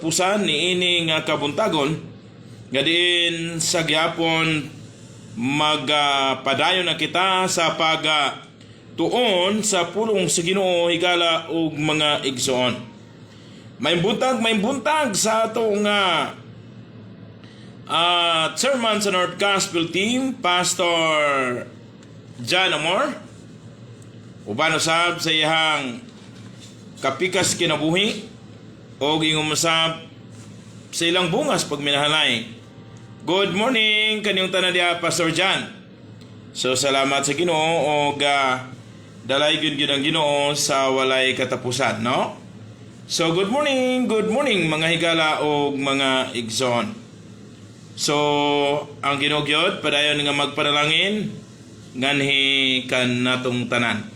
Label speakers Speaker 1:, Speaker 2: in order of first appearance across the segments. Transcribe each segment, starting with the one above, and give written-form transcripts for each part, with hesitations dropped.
Speaker 1: katapusan ni ini nga kabuntagon nga diin sa gyapon magpadayon na kita sa tuon sa pulong sa Ginoo higala og mga igsoon. May buntag sa atong chairman sa North Gospel Team, Pastor John Amor. Uban usab sa iyang kapikas kinabuhi o ingon masab sa ilang bungas pagminahalay. Good morning kanyang tanan dia Pastor John. So salamat sa Ginoo o dalay gyud ang Ginoo sa walay katapusan, no? So good morning mga higala o mga igsoon. So ang Ginoo gyud padayon nga magpanalangin nganhi kan natong tanan.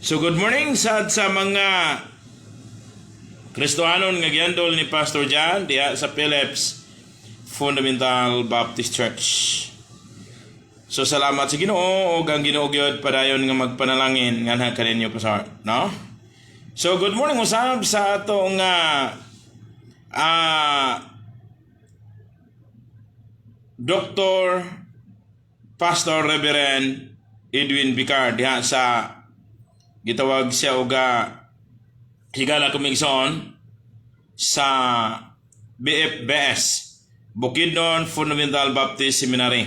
Speaker 1: So good morning sa mga Kristohanon nga gihandol ni Pastor John diha sa Phillips Fundamental Baptist Church. So salamat sa Ginoo ug ang Ginoo gyud padayon nga magpanalangin nganha kaninyo Pastor, no? So good morning usab sa atong Dr. Pastor Reverend Edwin Bicar diha sa gitawag siya og higala kumigsoon sa BFBS Bukidnon Fundamental Baptist Seminary.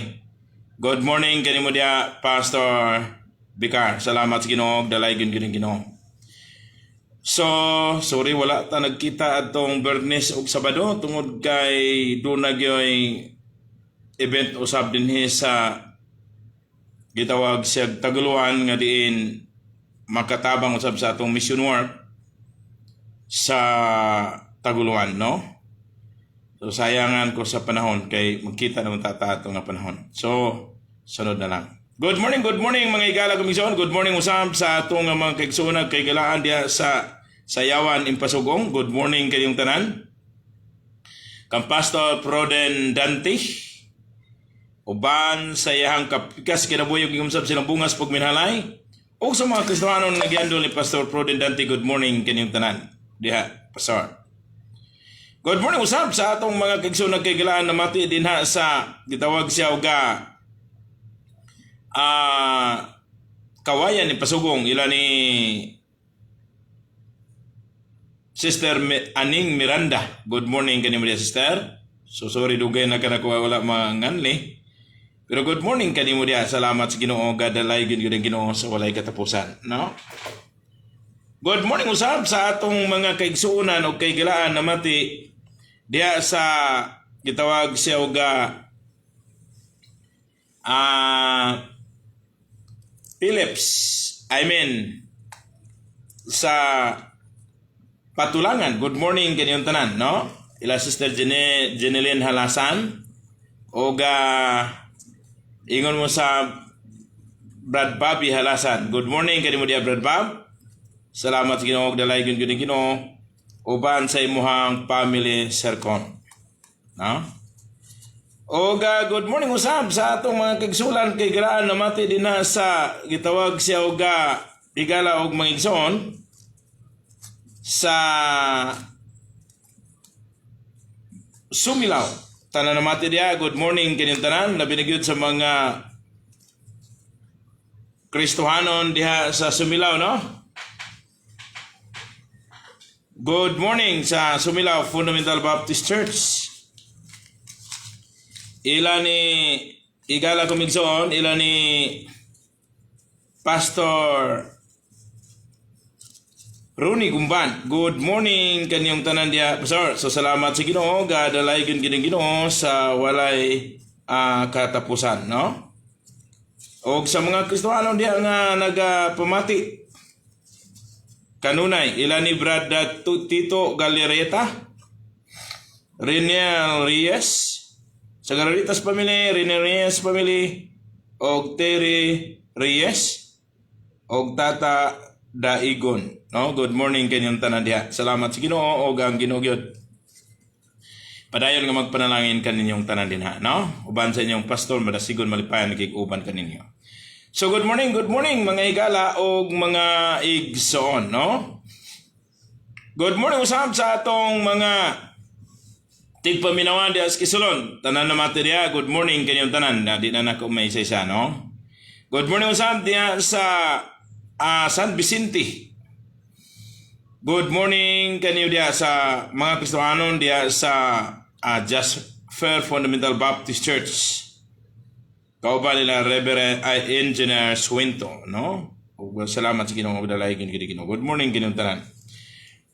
Speaker 1: Good morning kanimo dia Pastor Bicar. Salamat sa Ginoo dalay gyud Ginoo. So sorry wala ta nagkita atong Bernes ug Sabado tungod kay dunay gyoy event usab dinhi sa gitawag siya Taguluan nga diin makatabang usab sa atong mission work sa Taguluan, no? So sayangan ko sa panahon kay magkita naman tata nga panahon. So sunod na lang. Good morning mga higala kumigsoon. Good morning usab sa atong mga kaigsuon kay galaan diha sa Sayawan Impasugong. Good morning kayong tanan. Kang Pastor Proden Dante uban sa iyang kapikas kinabuhi ug gumsab silang bungas pagminhalay. O sa mga Kristohanon nga gihandol ni Pastor Proden Dante, good morning kanyang tanan. Diha, Pastor. Good morning usab sa atong mga kaigsoon kay galaan na mati dinha sa gitawag siya og kawayan ni Pasugong ila ni Sister Aning Miranda. Good morning kanimo dia sister. So sorry dugay na kana ko wala manganli. Pero good morning kanimo dia. Salamat sa Ginoo gadalay gyud ang Ginoo sa walay katapusan, no? Good morning usab sa atong mga kaigsuonan o kaygilaan na mati diha sa gitawag siya og Phillips. Sa Patulangan. Good morning kanyang tanan, no? Ila Sister Jeneline Halasan o ingon mo sa Brad Bobby Halasan. Good morning kanimo dia Brad Bob. Salamat sa Ginoo dalay gyud Ginoo uban sa imuhang family circle, no? O good morning usab sa atong mga kaigsulan kay galaan na mati dinha sa gitawag siya og higala og mga igsoon sa Sumilaw. Tanan na mati dia, good morning kanyang tanan. Labi na gyud sa mga Kristohanon diha sa Sumilaw, no? Good morning sa Sumilaw Fundamental Baptist Church. Ila ni igala kumigsoon, ila ni Pastor Rooney Gumban. Good morning kanyang tanan dia, Pastor. So salamat sa Ginoo, gadalay gyud Ginoo sa walay katapusan, no? Og sa mga Kristohanon diha nga nagapamati kanunay ila ni Brad Tito Galereta, Reniel Reyes, sa Galeritas family, Reniel Reyes family, og Terry Reyes, og Tata Daigon, no? Good morning kanyang tanan diha. Salamat sa Ginoo og ang Ginoo gyud padayon nga magpanalangin kaninyong tanan dinha, no? Uban sa inyong pastor madasigon malipayan nagig-uban kaninyo. So good morning mga higala og mga igsoon, no? Good morning usab sa atong mga tigpaminawan diya sa Kisulon. Tanan na materya, good morning kanyang tanan. Di na nako may isa-isa, no? Good morning usab diya sa San Vicente. Good morning kanyo diya sa mga Kristohanon diya sa Just Fair Fundamental Baptist Church. Kauban nila Reverend Engineer Swinto, no? O salamat sa Ginoo dalay Ginoo. Good morning kanyang tanan.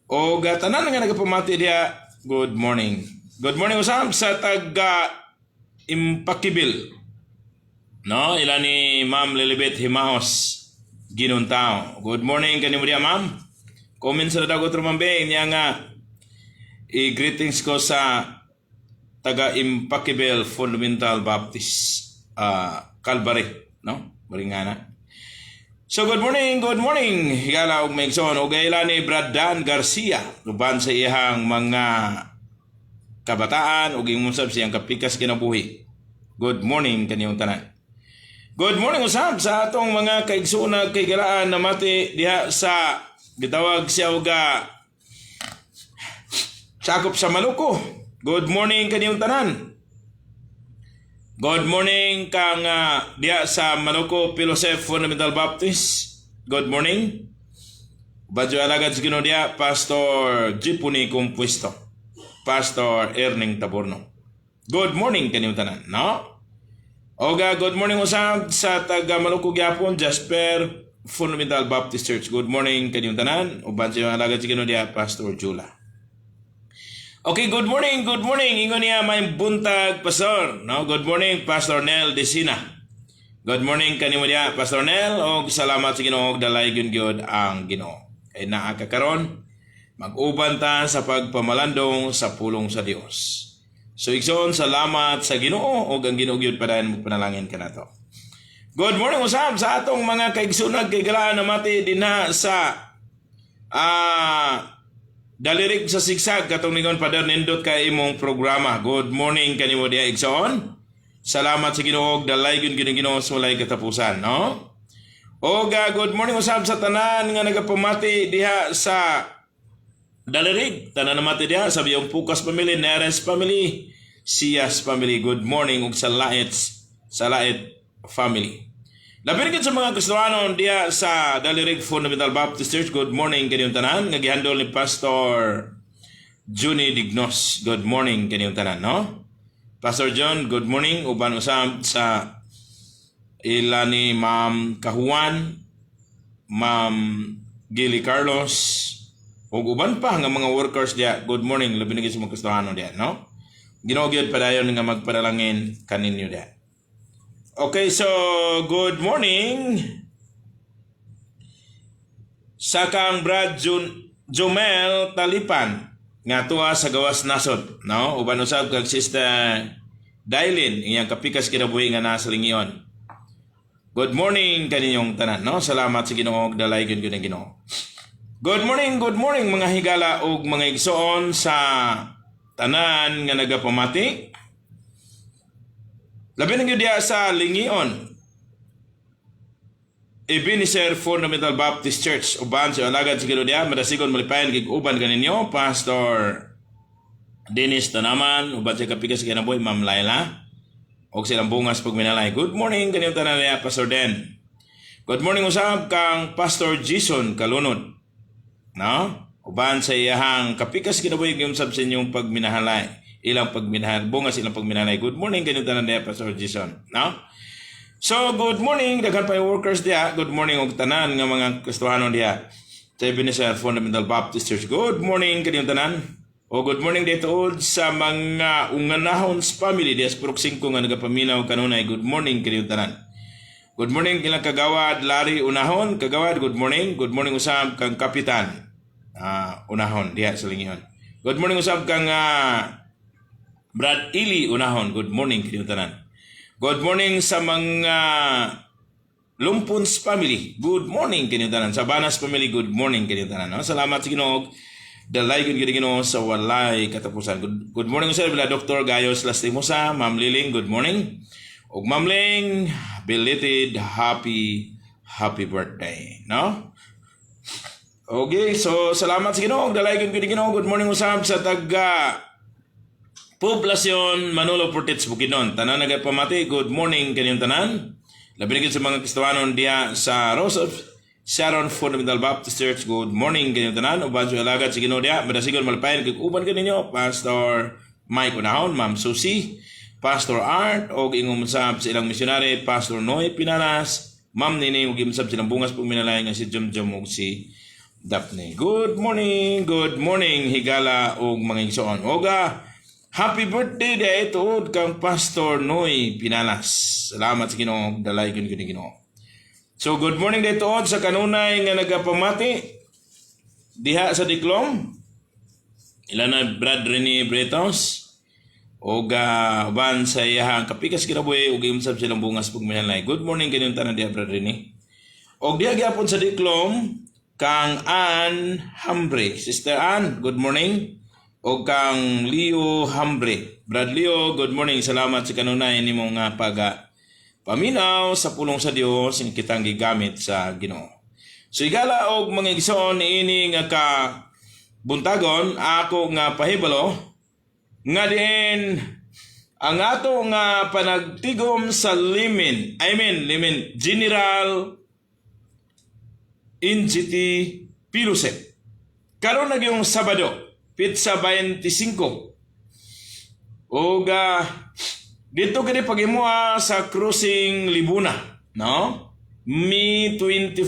Speaker 1: O tanan nga nagapamati diya, good morning. Good morning usab sa taga Impakibil. No, ila ni Ma'am Lilibet Himahos Ginuntao. Good morning kanimo diya, ma'am. Comment sa dagot rumambe niya nga greetings ko sa taga Impakibil Fundamental Baptist Calvary, no? Maringana. So good morning. Higala og maigsoon og ila ni Brad Dan Garcia uban sa iyang mga kabataan ug gimusab siyang kapikas kinabuhi. Good morning kaniyong tanan. Good morning usab sa atong mga kaigsoon kay galaan na mati diha sa gitawag siya og sakop sa Maluko. Good morning kaniyong tanan. Good morning kang diha sa Maluko Philosoph Fundamental Baptist. Good morning. Badyo alagad sa Ginoo diha Pastor Jipuni Compuesto. Pastor Erning Taborno. Good morning kaniyong tanan, no? Oga, good morning usab sa taga Maluko gyapon Jasper Fundamental Baptist Church. Good morning kaniyong tanan. Uban sa alagad sa Ginoo diha Pastor Jula. Okay, good morning. Ingon niya may buntag pastor, no? Good morning Pastor Nel Desina. Good morning kanimo diha Pastor Nel og salamat sa Ginoo dalay gyud ang Ginoo. Kay naa ka karon mag-uban ta sa pagpamalandong sa pulong sa Dios. So igsoon salamat sa Ginoo ug ang Ginoo gyud padayon mo panalangin kanato. Good morning usab sa atong mga kaigsoon kay galaan na mati dinha sa dalirig sa sigsag katong ningon Padre nindot kay imong programa. Good morning kanimo diha igsoon. Salamat sa Ginoo ug dalay gyud Ginoo sa walay katapusan, no? Og good morning usab sa tanan nga nagapamati diha sa dalirig, tanan na mati diha sa biyong Pukas family, Neres family, Siyas family. Good morning ug sa Lait family. Labi sa mga Kristohanon diha sa Dalirig Fundamental Baptist Church. Good morning kaniyong tanan nga gihandol ni Pastor Juni Dignos. Good morning kaniyong tanan, no? Pastor John, good morning. Uban usab sa ila ni Ma'am Kahuan, Ma'am Gili Carlos, ug uban pa nga mga workers diya. Good morning labi na sa mga Kristohanon diya, no? Ginoo gyud padayon nga magpadalangin kaninyo diya. Okay, so good morning sa kang Brad Jomel Talipan nga tuwa sa gawas nasod, no? Uban usab kag Sister Dailin iyang kapikas kinabuhi nga nasa Lingion. Good morning kaninyong tanan, no? Salamat sa Ginoo ug dalay gyud ang Ginoo. Good morning mga higala ug mga igsoon sa tanan nga nagapamati. Labi na gyud diha sa Lingion. Ebenezer Fundamental Baptist Church uban sa alagad sa Ginoo diha madasigon malipayon gig uban kaninyo Pastor Dennis Tanaman uban sa kapikas kinabuhi Ma'am Laila og silang bungas pagminalay. Good morning kaninyong tanan diha Pastor Den. Good morning usab kang Pastor Jason Kalunod. No? Uban sa iyahang kapikas kinabuhi gyud sab sa inyong pagminahalay. Ilang pagminahal, bungas ilang pagminahalay. Good morning kaninyong tanan diha Pastor Jason, no? So good morning daghan pa yung workers diha. Good morning og tanan nga mga Kristohanon diha sa Ebenezer Fundamental Baptist Church. Good morning kaninyong tanan. O good morning dito sa mga Unganahons family diha sa Purok 5 nga nagapaminaw kanunay. Good morning kaninyong tanan. Good morning ilang kagawad Larry Unahon, kagawad good morning. Good morning usab kang Kapitan Unahon diha sa Lingion. Good morning usab kang Brad Ili Unahon. Good morning kaninyong tanan. Good morning sa mga Lumpons family. Good morning kaninyong tanan. Sa Banas family, good morning kaninyong tanan. No? Salamat sa Ginoo. Dalay gyud Ginoo sa walay katapusan. Good morning sa bila Dr. Gayos Lastimosa, Ma'am Liling, good morning. Og Ma'am Ling, belated happy birthday, no? Okay, so salamat sa Ginoo. Dalay gyud Ginoo. Good morning usab sa taga Poblasyon Manolo Portets Bukidnon. Tanan nagapamati. Good morning kanyang tanan. Labi na sa mga Kristohanon diya sa Rose of Sharon Fundamental Baptist Church. Good morning kanyang tanan. Uban sa alagad sa Ginoo diya. Madasigon malapayan kag-uban kaninyo. Pastor Mike Unahon, Ma'am Susie, Pastor Art, o ingong masab sa ilang misyonary, Pastor Noy Pinalas, Ma'am Nini, o gimasab silang bungas pong minalay nga si Jom o si Daphne. Good morning, higala o mga igsoon. Oga, happy birthday day tuod kang Pastor Noy Pinalas. Salamat sa Ginoo, dalay Ginoo. So good morning day tuod sa kanunay nga nagapamati diha sa Diklom. Ilan na Brad Rene Bretos o uban sa iyahang kapikas kinabuhi o giumsab silang bungas pagmahalay. Good morning kanyang tanan diha Brad Rene. O diha gyapon sa Diklom kang Ann Hambre. Sister Ann, good morning. O kang Leo Hambre. Brad Leo, good morning. Salamat sa kanunay nimong nga paminaw sa pulong sa Dios nga kitang gigamit sa Ginoo. So igala og mga igsoon niini nga ka buntagon ako nga pahibalo nga din ang ato nga panagtigom sa limin General NGT Piluset karon na yung Sabado Pitsa 25 o dito kini paghimuha sa Cruising Libuna, no? May 25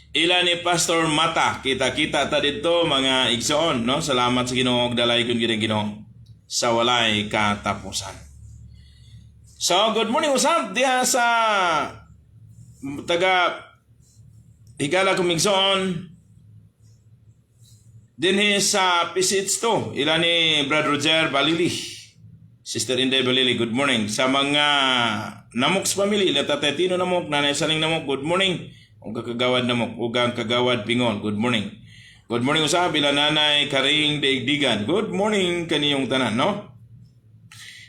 Speaker 1: ila ni Pastor Mata. Kita-kita ta dito mga igsoon, no? Salamat sa Ginoo, dalay kun Ginoo sa walay katapusan. So, good morning usab diha sa taga higala kumigsoon dinhi sa Pisits to. Ila ni Brad Roger Balili, Sister Inday Balili, good morning. Sa mga Namoks family, Tatay Tino Namok, Nanay Saling Namok, good morning. O kakagawad Namok, o kagawad Pingon, good morning. Good morning usab ila Nanay Karing Daigdigan, good morning kaniyong tanan, no?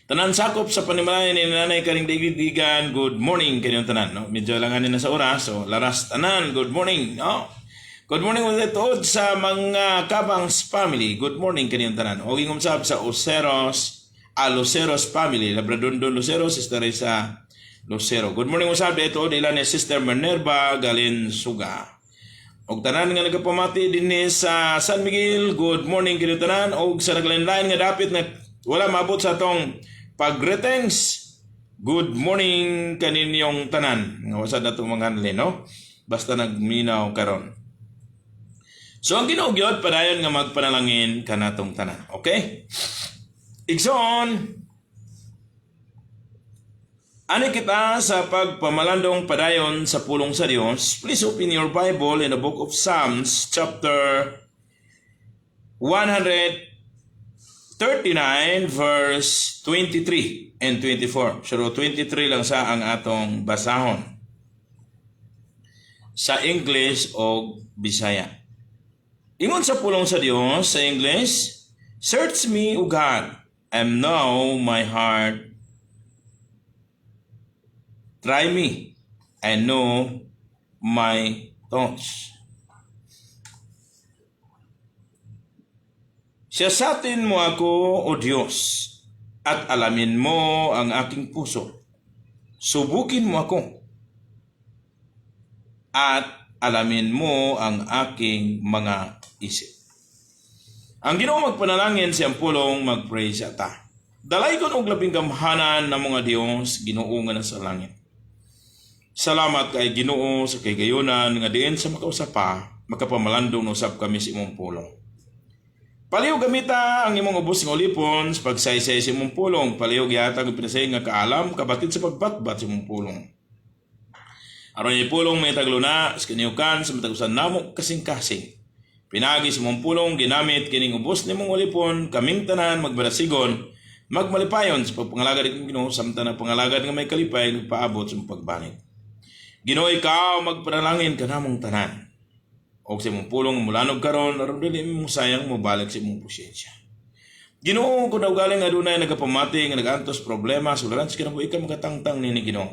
Speaker 1: Tanan sakop sa panimalayan ni Nanay Karing Daigdigan, good morning kaniyong tanan, no? Medyo langan na sa oras, so laras tanan, good morning, no? Good morning ulit tuod sa mga Kabangs family, good morning kaniyong tanan. O ingom sab sa Luceros family, Labradondon Luceros, Sister Risa Lucero. Good morning usab dito nila ni Sister Minerva Galinsuga. Og tanan nga nagapamati dinhi sa San Miguel, good morning kini tanan. Og sa naglain-lain nga dapit na wala maabot sa tong pag-greetings, good morning kaninyong tanan. Nga wasad na itong mga hanli, no? Basta nagminaw karon. So ang ginugyod padayon nga magpanalangin kanatong tanan. Okay? Igsoon, ani kita sa pagpamalandong padayon sa pulong sa Dios. Please open your Bible in the book of Psalms chapter 139 verse 23 and 24. So 23 lang sa ang atong basahon sa English o Bisaya. Ingon sa pulong sa Dios sa English, search me, O God, and know my heart. Try me and know my thoughts. Siyasatin mo ako, O Diyos, at alamin mo ang aking puso. Subukin mo ako, at alamin mo ang aking mga isip. Ang Ginoo magpanalangin siyang pulong mag-pray sa ta. Dalay kon og labing gamhanan na mga Dios, Ginoo nga nasa langit. Salamat kay Ginoo sa kay gayunan nga diin sa makausapa, makapamalandong usab kami sa imong pulong. Paliw gamita ang imong ubos nga ulipon sa pagsaysay sa imong pulong, paliw gihatag og pinasay nga kaalam kabatid sa pagbatbat sa imong pulong. Aron ni pulong may tagluna sa kaniukan sa matagusan namo kasing-kasing. Pinagi sa imong pulong ginamit kining ubos nimong ulipon, kaming tanan magbarasigon, magmalipayon sa pagpangalagad ng Ginoo samtang ang pangalagad nga may kalipay nagpaabot sa pagbanit. Ginoo, ikaw magpanalangin kanamong tanan. O sa imong pulong mulanog karon aron dili mo sayang mo balik sa imong pasyensya. Ginoo, kun daw galing adunay nagapamati nga nagantos problema sularan sa kinabuhi ka magatangtang nini Ginoo.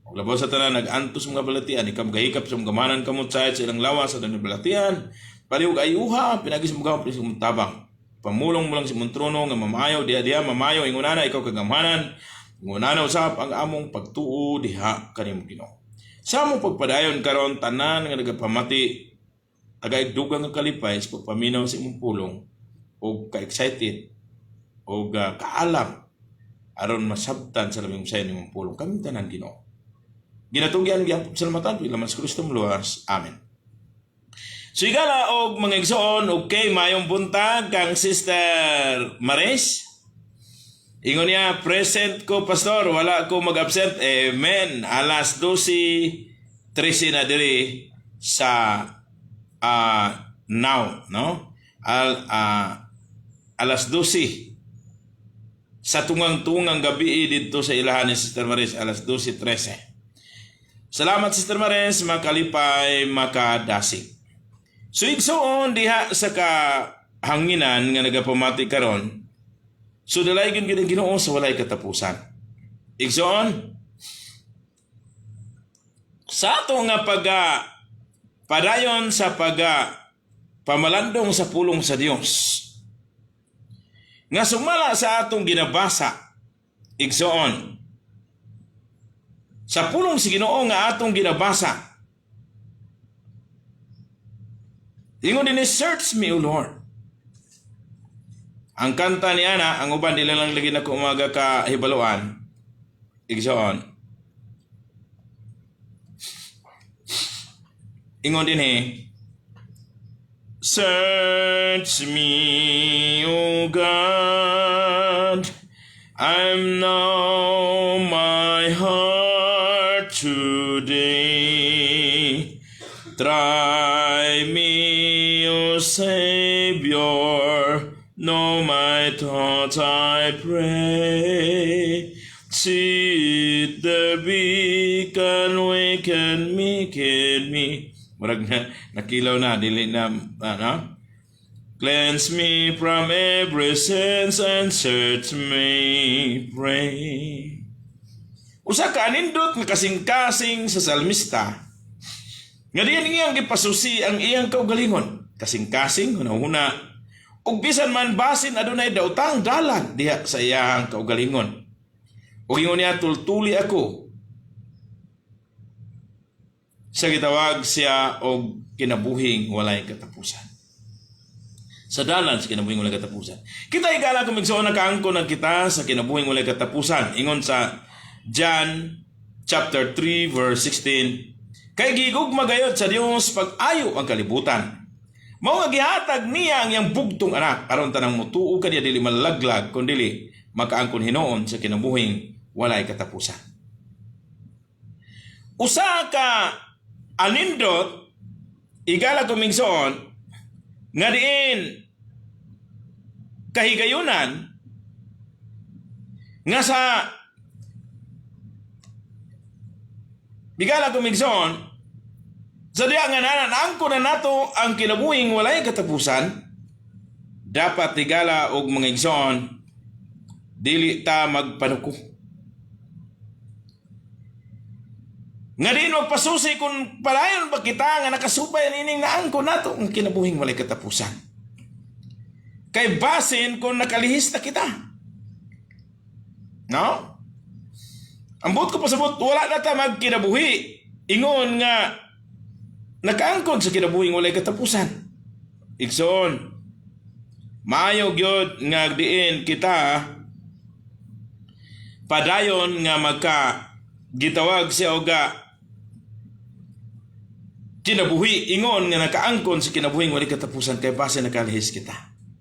Speaker 1: Og labaw sa tanan nagantos mga balatian ikaw gahikap sa gamanan kamot sa ilang lawas sa balatian. Paliw ayuha pinagi sa mga tabang. pamulong mo lang si mong trono nga mamayo diha mamayo ingunana ikaw kagamhanan ingunana usab ang among pagtuo diha kanimo Ginoo. Sa among pagpadayon karon tanan nga nagapamati agay dugang nga kalipay sa pagpaminaw sa imong pulong o ka-excited o kaalam aron masabtan sa labing sayon imong pulong kami tanan Ginoo. Ginatungyan gyapon salamatan pila mas Kristo luwas. Amen. So igala og mga igsoon okay mayong buntag kang Sister Maris. Ingon niya present ko pastor wala ko mag-absent. Amen. Alas 12:13 na diri sa now no alas 12 sa tungang-tungang gabi dito sa ilahan ni Sister Maris alas 12:13. Salamat Sister Maris, makalipay, makadasig. So igsoon diha sa kahanginan nga nagapamati karon. So dalaygon gyud ang Ginoo sa walay katapusan. Igsoon sa ato nga padayon sa pamalandong sa pulong sa Dios. Nga sumala sa atong ginabasa. Igsoon sa pulong si Ginoo nga atong ginabasa. Ingon din search me, O Lord. Ang kanta ni Ana, ang uban nila lang lagi na umaga ka hibaluan. Igsoon. Ingon din search me, O God. I'm now my heart today. Try me, O Savior. Know my thoughts, I pray. See the beacon, waken me. Marag na, nakilaw na, dili na, ano? Cleanse me from every sins and search me, pray. Usa ka anindot nga kasing-kasing sa salmista. Nga diyan iyang gipasusi ang iyang kaugalingon. Kasing-kasing, hunahuna. Ug bisan man basin adunay daotang dalan diha sa iyang kaugalingon. Ug ingon niya tultuli ako. Sa gitawag siya og kinabuhing walay katapusan. Sa dalan sa kinabuhing walay katapusan. Kita igala kung magsuon na kaangko ng kita sa kinabuhing walay katapusan. Ingon sa John chapter 3 verse 16. Kay gigugma gayud sa Dios pag-ayo ang kalibutan. Mao nga gihatag niya ang iyang bugtong anak aron tanang mutuo kaniya dili malaglag kun dili makaangkon hinoon sa kinabuhing walay katapusan. Usa ka anindot igala kung magsuon nga diin kahigayunan nga sa bigala kumigson sa diya nga nanangko na nato ang kinabuhing walay katapusan dapat tigala og mga igsoon dili ta magpanuko nga din magpasusi kung palayon ba kita nga nakasupay nining naangko nato ang kinabuhing walay katapusan kay basin kung nakalihis na kita no ambot ko pasabot wala na ta magkinabuhi ingon nga nakaangkon sa kinabuhing walay katapusan. Igsoon maayo gyud nga diin kita padayon nga magka gitawag siya oga kinabuhi ingon nga nakaangkon sa kinabuhing walay katapusan kay base nakalihis kita.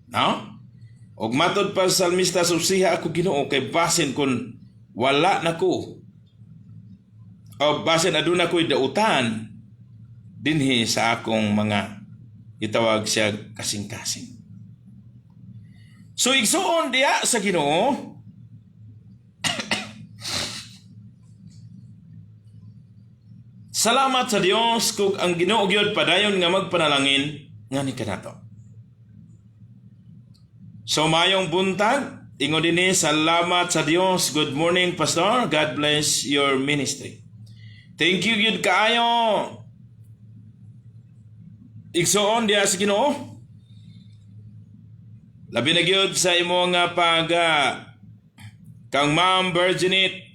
Speaker 1: No? Og matod pa sa salmista susiha ako Ginoo kay basin kun wala nako o basin aduna ko'y dautan dinhi sa akong mga itawag siya kasing-kasing. So igsuon diya sa Ginoo salamat sa Dios kung ang Ginoo gyud padayon nga magpanalangin nga ni kanato. So mayong buntag ingon dinhi salamat sa Dios. Good morning pastor. God bless your ministry. Thank you gyud kaayo. Igsoon diya sa Ginoo. Labi na gyud sa imo nga pag kang Ma'am Virginit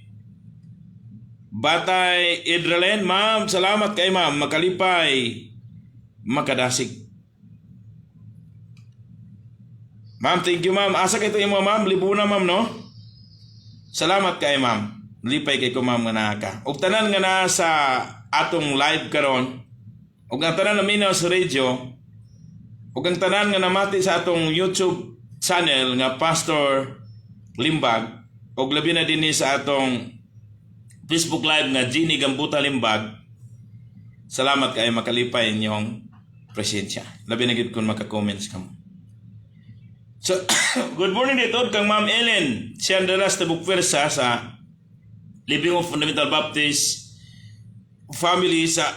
Speaker 1: Batay Idralen, ma'am, salamat kay ma'am, makalipay, makadasig. Ma'am, thank you ma'am. Asa kay ito yung mga ma'am, libuna ma'am, no? Salamat kay ma'am. Lipay kay ko ma'am nga naka. Ug tanan nga na sa atong live karon, ug ang tanan naminaw sa radio, ug ang tanan nga namati sa atong YouTube channel nga Pastor Limbag, ug labi na dinhi sa atong Facebook Live nga Gini Gambuta Limbag. Salamat kay makalipay inyong presensya. Labi na gid kun maka-comments kamo. So, good morning dito kang Ma'am Ellen. Siya ang dalas na bukwersa sa Living of Fundamental Baptist Family sa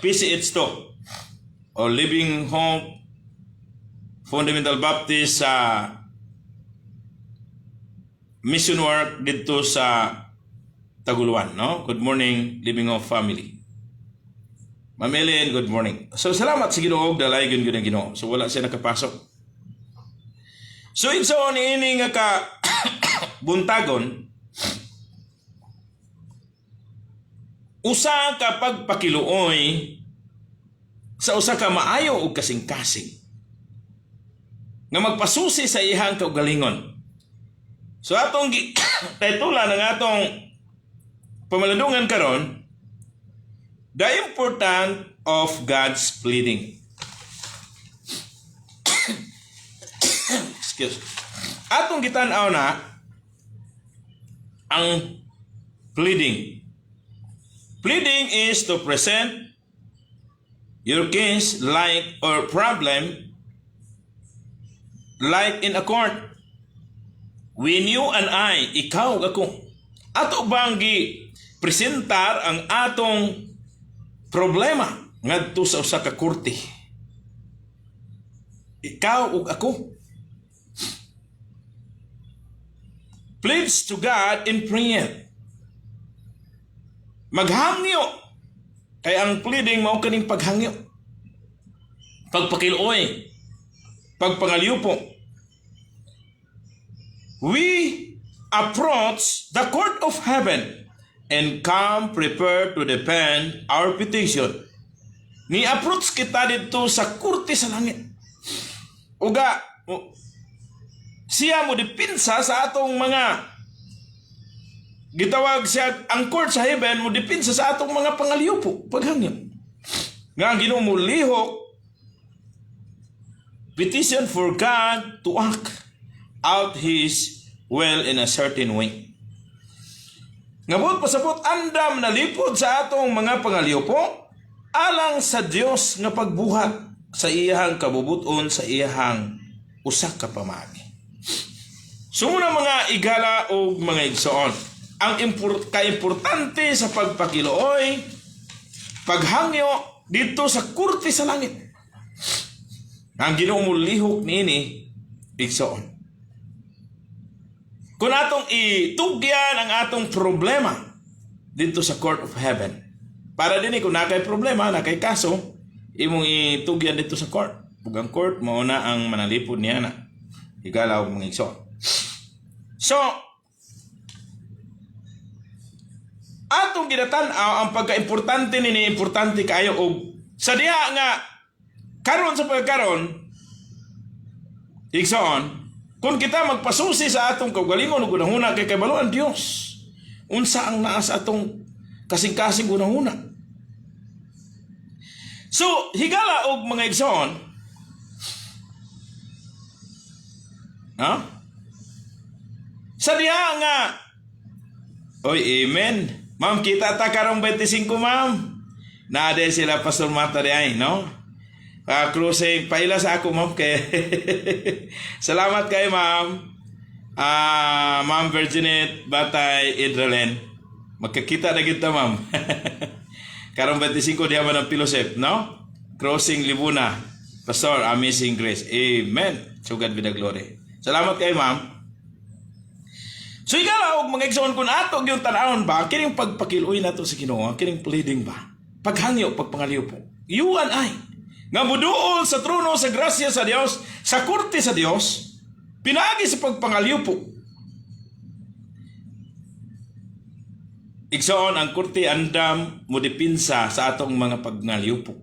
Speaker 1: PCH to o Living Home Fundamental Baptist sa mission work dito sa Taguluan, no? Good morning, Living of Family. Ma'am Ellen, good morning. So, salamat sa Ginoo, dalay gyud ang Ginoo. So, wala siya nakapasok. So, igsoon ini nga ka buntagon, usa ka pagpakiluoy sa usa ka maayo ug kasing-kasing nga magpasusi sa ihang kaugalingon. So, atong titulan ng atong pamalandungan karon, the importance of God's pleading. Excuse. Atong gitan-aw na ang pleading. Pleading is to present your case like or problem like in a court. When you and I, ikaw ako, ato bang presentar ang atong problema ngadto sa usa ka korte. Ikaw ug ako. Pleads to God in prayer. Maghangyo. Kay ang pleading mao kaning paghangyo. Pagpakiluoy. Pagpangalyupo. We approach the court of heaven and come prepared to defend our petition. Ni-approach kita dito sa korte sa langit. Uga, siya mo dipinsa sa atong mga gitawag siya, ang court sa heaven mo dipinsa sa atong mga pangalyupo, paghangyo. Nga ang Ginoo mo lihok, petition for God to act out His will in a certain way. Ngabot pasabot andam na lipod sa atong mga pangalyupo alang sa Dios nga pagbuhat sa iyang kabubuton sa iyang usa ka pamagi. Sumuna mga igala o mga igsoon, ang kaimportante sa pagpakiluoy, paghangyo dito sa korte sa langit. Ang Ginoo mo lihok niini igsoon. Kung atong itugyan ang atong problema dito sa court of heaven, para din kung nakay problema, nakay kaso, imong itugyan dito sa court. Bugang court, mauna ang manalipod niya na. Igalaw mga igsoon. So, atong ginatanaw ang pagka-importante nini, importante kayo og sa diha nga karon sa pagkaron igsoon, kung kita magpasusi sa atong kaugalingon ug unahuna kay kabaluan Dios, unsa ang naa sa atong kasing-kasing unahuna. So, higala og mga igsoon, sa diha nga, oy, amen. Ma'am, kita ta karong 25, ma'am. Naade sila Pastor Mata di ay, no? Cruising, paila sa ako, ma'am. Kay salamat kay ma'am. Ma'am Virginit Batay Idralen. Magkakita na kita, ma'am. Karong 25 diha man ang Pilosep, no? Crossing Libuna. Pastor, Amazing Grace. Amen. So God be the glory. Salamat kay ma'am. So ikaw, mga igsoon, kung ato yung tanawon ba, kining pagpakiluoy nato sa Ginoo, kining pleading ba, paghangyo, pagpangaliw po, you and I, nga muduol sa trono sa grasya sa Dios, sa korte sa Dios, Pinaagi sa pagpangalyo po. Igsoon ang kurti andam mo dipinsa sa atong mga pagngalyo po.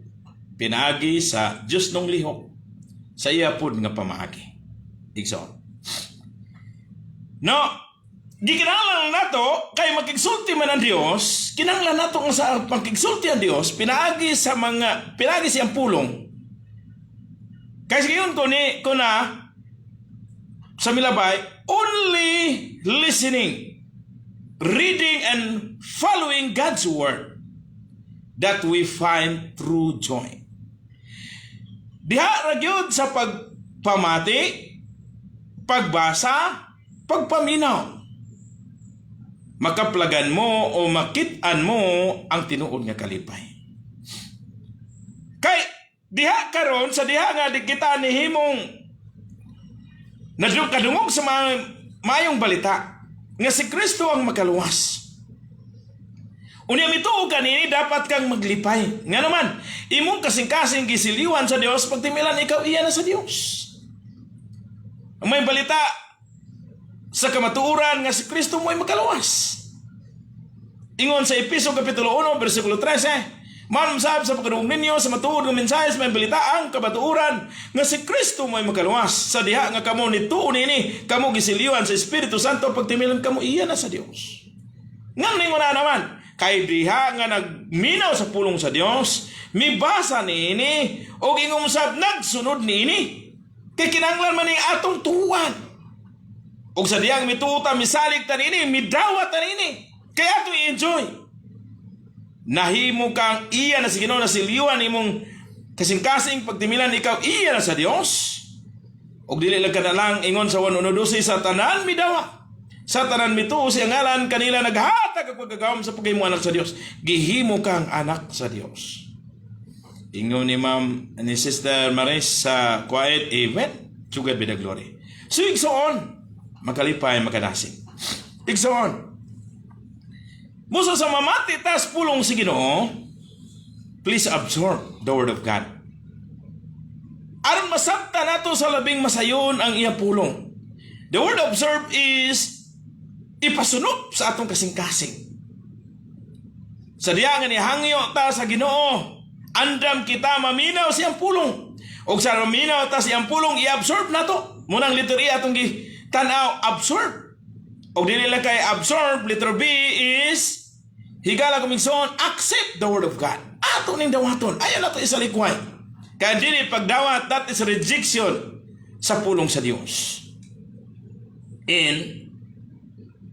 Speaker 1: Pinaagi sa Diyos nung lihok sa iya po nga pamaagi. Igsoon. No, di kinahanglan nato kay makigsulti man ang Dios, kinahanglan nato nga sa makigsulti ang Dios, pinaagi siyang pulong. Kasi ngayon ko na sa milabay, only listening, reading and following God's word that we find true joy. Diha ra gyud sa pagpamati, pagbasa, pagpaminaw. Makaplagan mo o makit-an mo ang tinuod nga kalipay. Kay diha karon sa diha nga di kita nihimong kadungog sa mayong balita nga si Kristo ang makaluwas. Unya mituo kanini dapat kang maglipay. Nga naman, imong kasing-kasing gisiliwan sa Dios pagtimilan ikaw iya na sa Dios. Ang may balita sa kamatuuran nga si Kristo mo ay makaluwas. Ingon sa Episo Kapitulo 1, versikulo 13, manumsab sa pagkadungog ninyo sa matuod ng mensahe sa may balita ang kamatuuran nga si Kristo mo ay makaluwas. Sa diha nga kamo nituo nini, kamo gisiliwan sa Espiritu Santo pagtimilan kamo iya na sa Dios. Ngam ningon na naman, kay diha nga nagminaw sa pulong sa Dios, mibasa niini o ingumsab nagsunod niini. Kay kinahanglan man ni atong tuwan. O sa diyang mituta, misalig ta niini, midawat ta niini. Kay ato i-enjoy. Nahimo kang iya na si Ginoo na siliwan imong kasing-kasing pagtimilan ikaw iya na sa Dios. Og dili lang ka na lang ingon sa 1:12 sa tanan midawa. Sa tanan mituo siya ngalan kanila naghatag ang pagkagawam sa paghimo anak sa Dios. Gihimo kang anak sa Dios. Ingon ni ni Sister Maris sa quiet event, to God be the glory. So igsoon, makalipay makanasig. Igsoon. Musa sa mamati tas pulong si Ginoo, please absorb the word of God. Aron masabta nato sa labing masayon ang iya pulong. The word observe is ipasunod sa atong kasing-kasing. Sa diya nga ni hangyo ta sa Ginoo, andam kita maminaw siyang pulong. O sa maminaw ta siyang pulong, i-absorb nato. Munang letter E atong tanaw, absorb. O dili lang kay absorb, letter B is higala kumigsoon, accept the word of God. Ato ning dawaton. Ayaw na to isalikway. Kaya dili pagdawat, that is rejection sa pulong sa Dios. In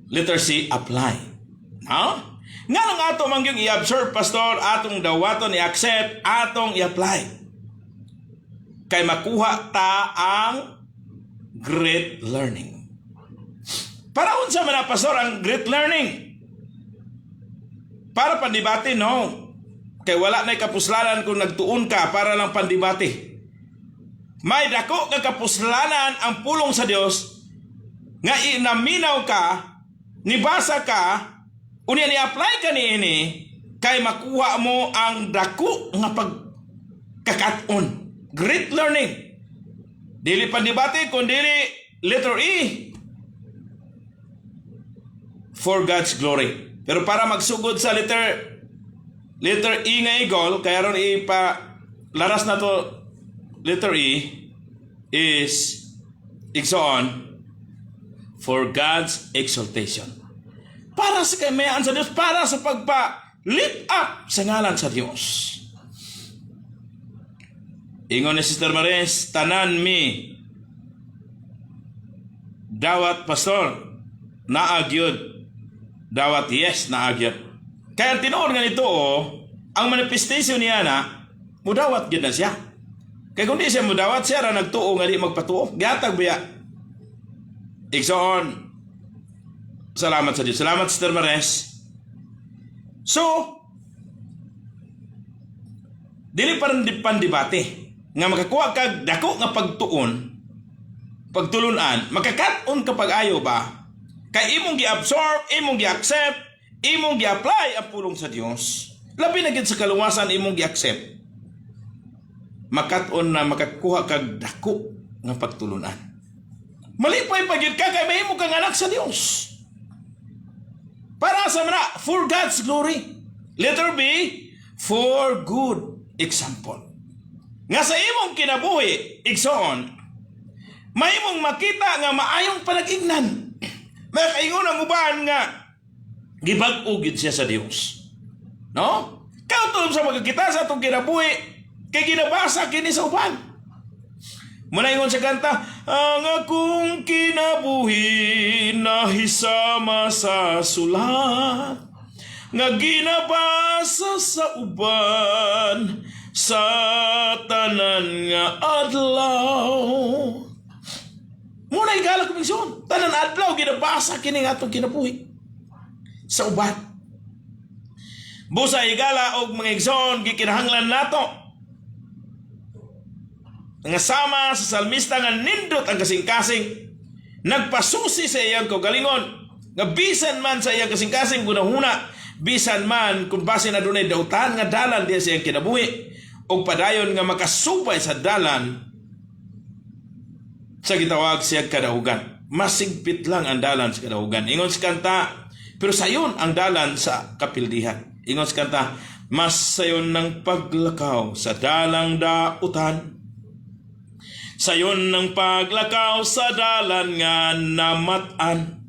Speaker 1: letter C, apply. No? Nga lang ato mangyong i-absorb, pastor, atong dawaton, i-accept, atong i-apply. Kay makuha ta ang great learning. Para unsa man na, pastor, ang great learning? Para pandibati, no? Kay wala na'y kapuslanan kung nagtuon ka para lang pandibati. May dako nga kapuslanan ang pulong sa Dios nga inaminaw ka, nibasa ka, unya ni-apply ka niini, kay makuha mo ang dako nga pagkakaton. Great learning. Dili pandibati, kundi letter E. For God's glory. Pero para magsugod sa letter E nga goal, kaya ron laras na to, letter E is igsoon, for God's exaltation. Para sa kamayaan sa Diyos, para sa pagpa-lift up sa ngalan sa Diyos. Ingon ni Sister Maris, tanan mi dawat pastor, naagyod. Dawat yes, naagyod. Kaya tinuod nga nito, ang manifestation niya na, mudawat gyud na siya. Kaya kung di siya mudawat, siya ra nagtuo nga di magpatuo. Gatag biya. Igsoon. Salamat sa Diyos. Salamat, Sister Maris. So, dili pa rin pandibate. Nga makakuha kag dako nga pagtuon, pagtulunan, makakaton kapag ayaw ba? Kay imong gi-absorb, imong gi-accept, imong gi-apply ang pulong sa Dios. Labi na gid sa kaluwasan imong gi-accept. Makaton na makakuha kag dako nga pagtulunan. Malipay pagyud ka kay mahimo kang anak sa Dios. Para sa mana, for God's glory. Letter B, for good example. Nga sa imong kinabuhi, igsoon, mahimong makita nga maayong panag-ignan. Makaingon ang uban nga gibag-o gyud siya sa Dios. No? Kautom sa magkakita sa atong kinabuhi, kay ginabasa kini sa uban. Muna ingon sa kanta, ang akong kinabuhi nahisama sa sulat, nga ginabasa sa uban, sa tanan nga adlaw. Muna igala kumisyon, tanan adlaw, ginabasa kini nga atong kinabuhi sa uban. Busa igala og mga igsoon, gikinahanglan nato nga sama sa salmista nga nindot ang kasing-kasing, nagpasusi sa iyang kaugalingon, nga bisan man sa iyang kasing-kasing gunahuna, bisan man kung base na dunay dautan nga dalan diya sa iyang kinabuhi, o padayon nga makasupay sa dalan sa gitawag siya kadahugan. Masigpit lang ang dalan sa kadahugan. Ingon sa kanta, pero sayon ang dalan sa kapildihan. Ingon sa kanta, mas sayon ng paglakaw sa dalang dautan, sayon ng paglakaw sa dalan nga namatan,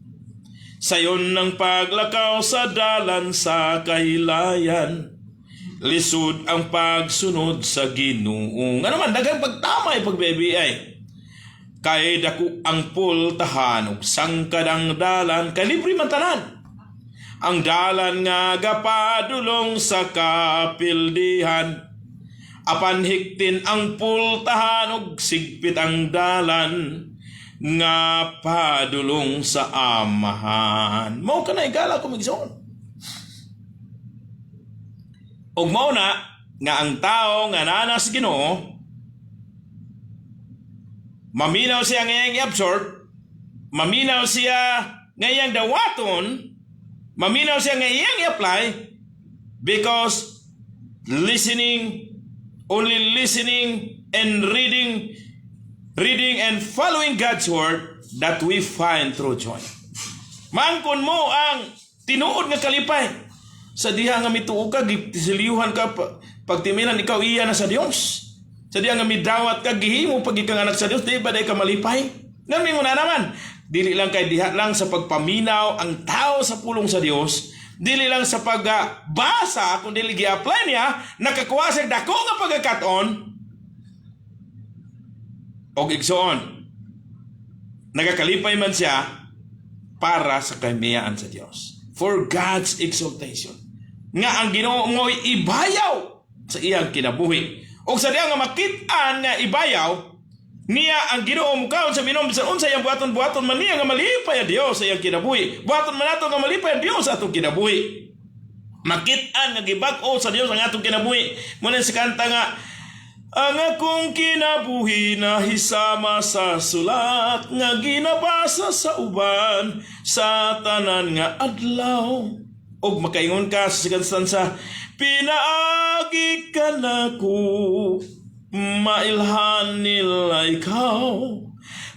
Speaker 1: sayon ng paglakaw sa dalan sa kahilayan, lisod ang pagsunod sa Ginoo. Nga naman, dagang pagtamay pagbibiyay. Kay dako ang pultahan ug sangkad ang dalan, kay libre man tanan. Ang dalan nga gapadulong sa kapildihan, apan hiktin ang pultahan ug sigpit ang dalan nga padulong sa amahan. Mao ka na igala kumigsoon. Og mao na nga ang tao nga nanas Ginoo, maminaw siya nga iyang i-absorb, maminaw siya nga iyang dawaton, maminaw siya nga iyang i-apply, because only listening and reading and following God's word that we find true joy. Mangkon mo ang tinuod nga kalipay. Sa diha nga mituog ka, gisiliyuhan ka, pagtimilan ikaw iya na sa Dios. Sa diha nga midawat ka, gihimo pag ikang anak sa Dios, di ba day ka malipay? Ngamin mo na naman, dili lang kay diha lang sa pagpaminaw ang tao sa pulong sa Dios, dili lang sa pagbasa, kung dili gi-apply niya, nakakuha sa dako nga pagkakaton, o igsoon, nagakalipay man siya para sa kamiyaan sa Dios. For God's exaltation. Nga ang Ginoo mo'y ibayaw sa iyang kinabuhi. O sa diya nga makitaan nga ibayaw, niya ang Ginoo mukaon sa minom sa unsa yang buhaton man niya nga malipay ang Dios sa iyang kinabuhi. Buhaton man nato nga malipay ang Dios sa atong kinabuhi. Makitaan nga gibag-o sa Dios ang atong kinabuhi. Muna sa kanta nga, ang akong kinabuhi nahisama sa sulat, nga ginabasa sa uban, sa tanan nga adlaw. Og makaingon ka sa sikanstansa, pinaagi ka na ko, mailhan nila ikaw,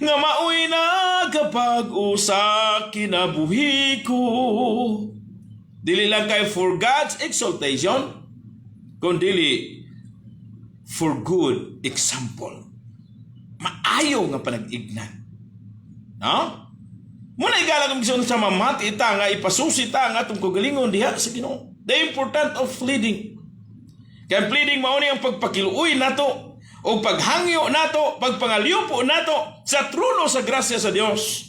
Speaker 1: nga maoy na kapag usa kinabuhi ko. Dili lang kay for God's exaltation, kundi for good example. Maayo nga panag-ignan. No? Muna igala kang gusto sa mamati ita nga ipasusi ta nga itong kagalingon diha sa Ginoo. The importance of pleading. Kaya pleading mauni ang pagpakiluoy nato o paghangyo nato, pagpangaliupo nato sa trono sa grasya sa Dios.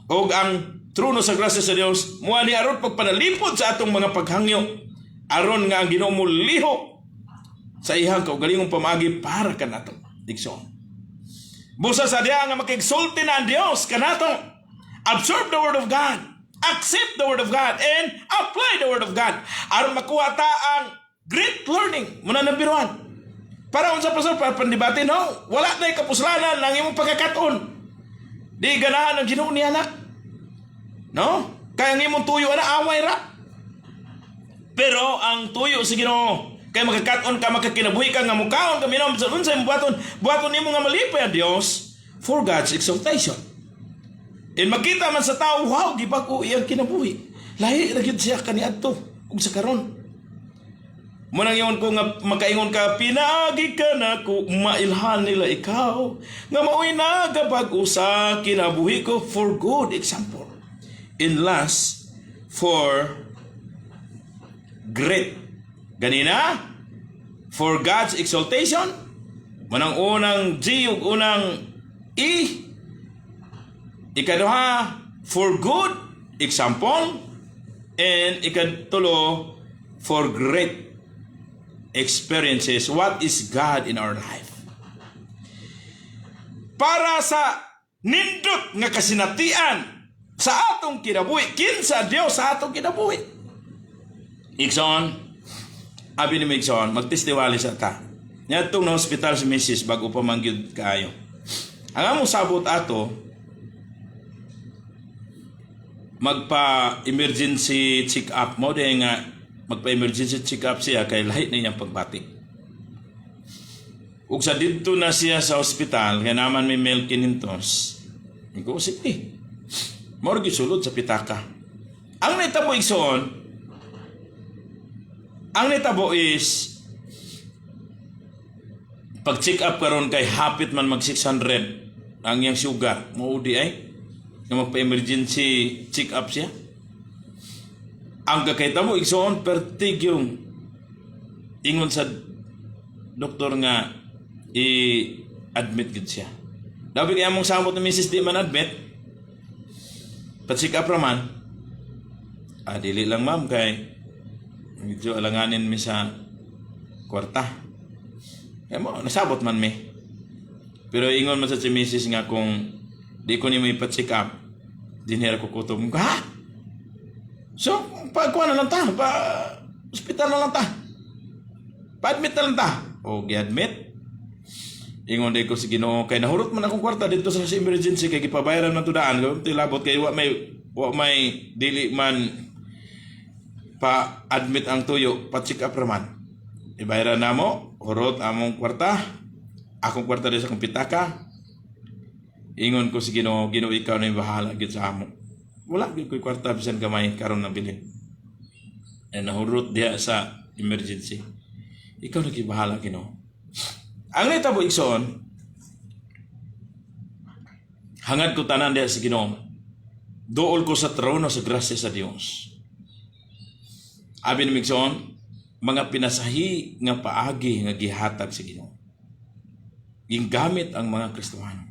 Speaker 1: O ang trono sa grasya sa Dios, muha ni aron pagpanalipod sa atong mga paghangyo, aron nga ang Ginoo mo liho sa ihang kaugalingong pamagi para kanato. Dikson. Busa sa diha nga makigsulti na ang Dios kanato. Absorb the word of God. Accept the word of God and apply the word of God. Aron makuha ta ang great learning muna ng biruan. Para unsa pastor para pandibate no, wala na kapuslanan ng imong pagkakaton. Di ganahan ang Ginoo ni anak. No? Kaya ang imong tuyo ana away ra. Pero ang tuyo sa Ginoo kay magkakaton ka, makakinabuhi ka nga mukaon ka minom sa unsay buhaton nimo nga malipay ang Dios. for God's exaltation. And makita man sa tao, wow, di ba ko iyang kinabuhi? Lahi ra gyud siya kaniadto ug sa karon. Munang yun ko nga makaingon ka, pinagi ka na ko, mailhan nila ikaw, nga mao'y nagapag-usa kinabuhi ko for good example. And last, for great. Ganina, for God's exaltation. Munang unang G ug unang E. Ikaduha, for good example. And ikatulo, for great experiences. What is God in our life? Para sa nindot nga kasinatian sa atong kinabuhi, kinsa Dios sa atong kinabuhi. Ikson, abi ni Ikson, magtestiwali sa ta. Nya itong na hospital si Mrs. bago pa mangyud kaayo. Ang among sabot ato, magpa-emergency check-up mo, dahil nga magpa-emergency check-up siya kay lahi na niyang pagbati. Ug sa dito na siya sa hospital, kaya naman may mail kinintos. Ikaw, sige. Morgi sulod sa pitaka. Ang netabo igsoon, ang netabo is, pag-check up karon kay hapit man mag 600 ang iyang sugar, maudi ay, na magpa-emergency check-up siya. Ang kakita mo, igsoon, pertig yung ingon sa doktor nga i-admit gid siya. Dabi kaya mong samot na Mrs. di man admit, pa-check up raman, dili lang ma'am kay medyo alanganin mi sa kwarta. Kaya mo, nasabot man mi. Pero ingon man sa si Mrs. nga kung di ko ni may pa-check up, dinhera ko kutob. Ha? So, pagkuha na lang ta. Hospital na lang ta. Pa-admit na lang ta. O, gi-admit. Ingon day ko si Ginoo, kay nahurot man akong kwarta dito sa emergency, kay gipabayaran man tudaan. Gawin tilabot, kay wa may dili man pa-admit ang tuyo, pa-check up raman. Ibayaran na mo, hurot among kwarta. Akong kwarta din sa kong pitaka. Ingon ko si Ginoo, Ginoo ikaw na yung bahala gid sa amo. Wala gid ko'y kwarta bisan gamay karon na bilin. Nahurot diha sa emergency. Ikaw na gyud bahala, Ginoo. Ang nitabo igsoon, hangad ko tanan diha sa Ginoo. Duol ko sa trono sa grasya sa Dios. Abi ni igsoon, mga pinasahi nga paagi nga gihatag sa Ginoo. Gingamit ang mga Kristohano.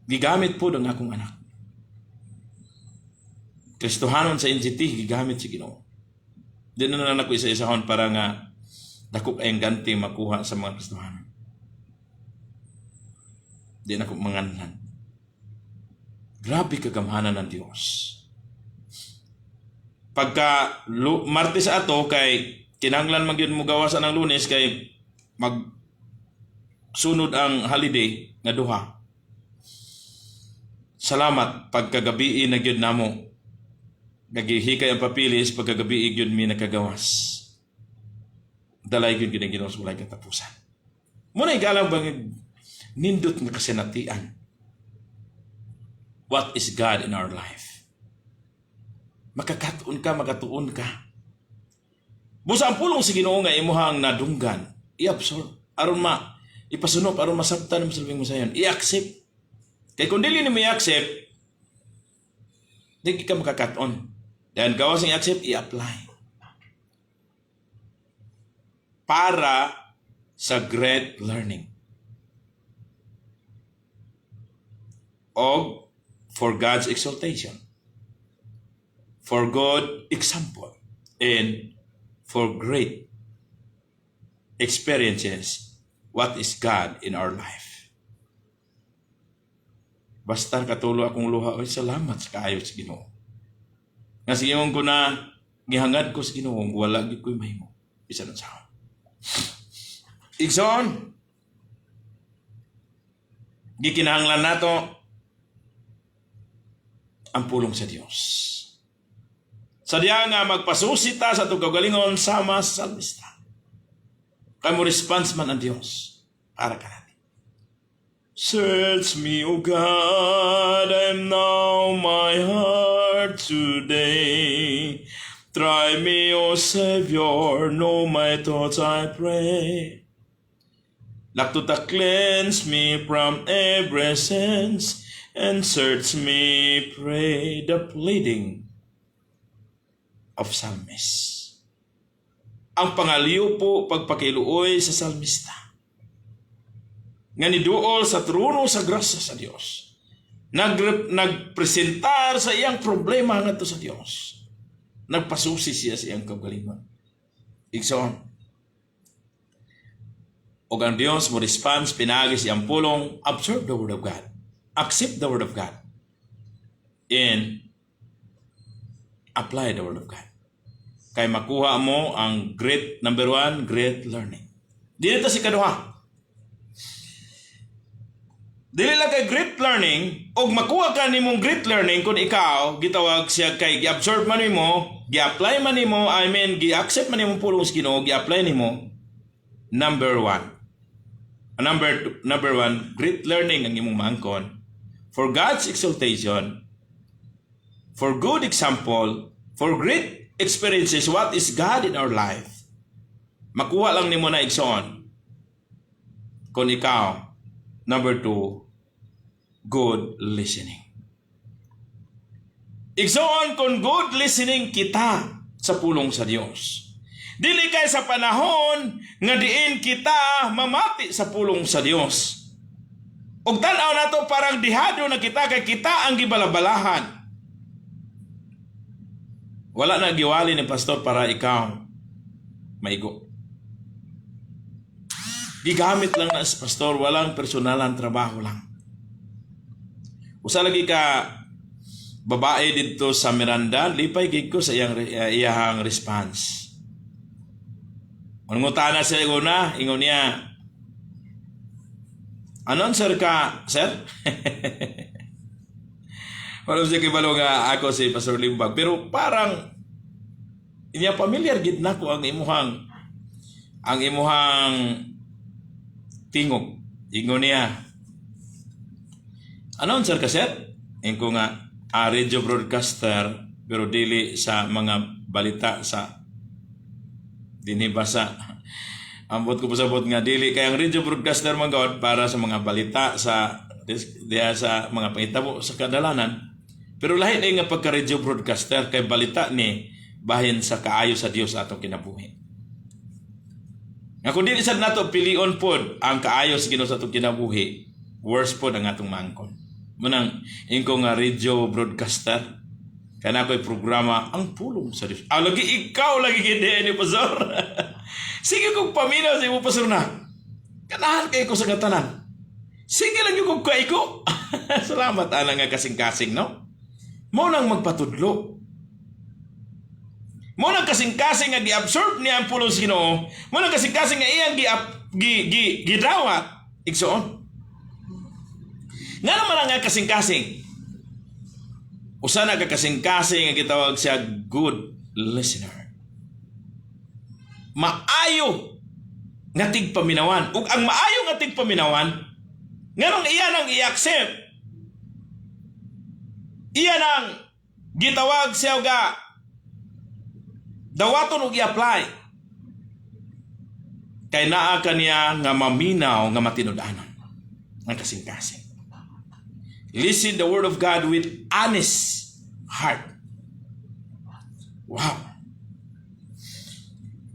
Speaker 1: Gigamit po ng akong anak. Kristohanon sa NGT, gigamit si Ginoo. Di na lang ako isa-isahon para nga dako kayong ganti makuha sa mga Kristohanon. Di na ako manganlan. Grabe kagamhanan ng Diyos. Pagka Martes ato, kay kinahanglan magyud mo gawasan ng Lunes, kay magsunod ang holiday nga duha. Salamat pagkagabi na gyud namo. Nagihikay ang papilis pagkagabi gyud mi nakagawas. Dalay gyud gyud ang Ginoo sa walay katapusan. Muna igalang bang nindot nga kasinatian. What is God in our life? Makakatuon ka. Busa ang pulong si Ginoo nga imuhang nadunggan, i-absorb aron ipasunop aron masabtan mo sa libing mo sayon. I-accept. Kaya kung dili ni may accept, di ka makakaton. Dahil gawas ng accept, i-apply. Para sa great learning. O for God's exaltation. For good example. And for great experiences. What is God in our life? Basta katulo akong luha, ay salamat sa kaayo sa Ginoo. Nga sige mong ko na gihangad ko sa Ginoo, wala gid ko'y mahimo. Bisan sa ako. Igsoon, gikinahanglan nato ang pulong sa Dios. Sa diya nga magpasusita sa itong kagalingon sama sa salmista. Kaya mo response man ang Dios para ka natin. Search me, O God, I'm now my heart today. Try me, O Savior, know my thoughts, I pray. Laktuta, cleanse me from every sins, and search me, pray. The pleading of psalmist. Ang pangaliw po pagpakiluoy sa salmista. Nga niduol sa trono sa grasya sa Dios. Nagpresentar sa iyang problema ngadto sa Dios. Nagpasusi siya sa iyang kaugalingon. Igsoon. O ang Dios mo response pinagis iyang pulong, absorb the word of God. Accept the word of God. And apply the word of God. Kay makuha mo ang number 1, great learning. Dito si kaduha. Dili lang kay great learning, og makuha ka nimong great learning kung ikaw, gitawag siya kay gi-absorb man nimo, gi-apply man nimo, gi-accept man nimo pulong sa Ginoo, gi-apply nimo. Number 1. Number 1, great learning ang imong maangkon. For God's exaltation, for good example, for great experiences, what is God in our life? Makuha lang nimo na igsoon. Kung ikaw, number 2, good listening. Igsoon kung good listening kita sa pulong sa Dios. Dili kay sa panahon nga diin kita mamati sa pulong sa Dios. Ug tan-aw nato parang dihado na kita kay kita ang gibalabalahan. Wala na giwali ni pastor para ikaw maigo. Gigamit lang na sa pastor, walang personalan trabaho lang. Usa lagi ka babae dito sa Miranda, lipay gid ko sa iyang response. Unngutana siya ingon niya, anon sir ka, sir? Wala siya kibalo nga ako si Pastor Limbag, pero parang inya familiar gid nako ang imuhang tingog. Ingon niya, announcer ka sir? Ingo nga, radio broadcaster, pero dili sa mga balita sa dinibasa. Ambot ko pasabot nga, dili kayang radio broadcaster magawad para sa mga balita sa mga pangitabo sa kadalanan. Pero lahi na nga pagka-radio broadcaster kay balita ni bahin sa kaayo sa Dios atong kinabuhi. Nga kung di sad nato pilion pod ang kaayos Ginoo sa atong kinabuhi, worse pod ang atong maangkon. Munang ingko nga radio broadcaster kana ko'y programa ang pulong sa Dios. Lagi ikaw lagi gid ni pastor. Sige kog paminaw sa imo pastor na. Kanahan kay ko sa katanan. Sige lang yung kog kaiko. Salamat ana nga kasing-kasing no. Mo nang magpatudlo. Mo nang kasing-kasing nga gi-absorb niya ang pulong sa Ginoo. Mo nang kasing-kasing nga iyang gidawat igsoon. Nga naman nga kasing-kasing. Usa na ka kasing-kasing nga gitawag siya good listener. Maayo nga tigpaminawan. Ug ang maayo nga tigpaminawan, nganong iya nang i-accept. Iya nang gitawag siya ga dawaton ug i-apply. Kay naa kaniya nga maminaw nga matinud-anon ang kasing-kasing. Listen the word of God with honest heart. Wow.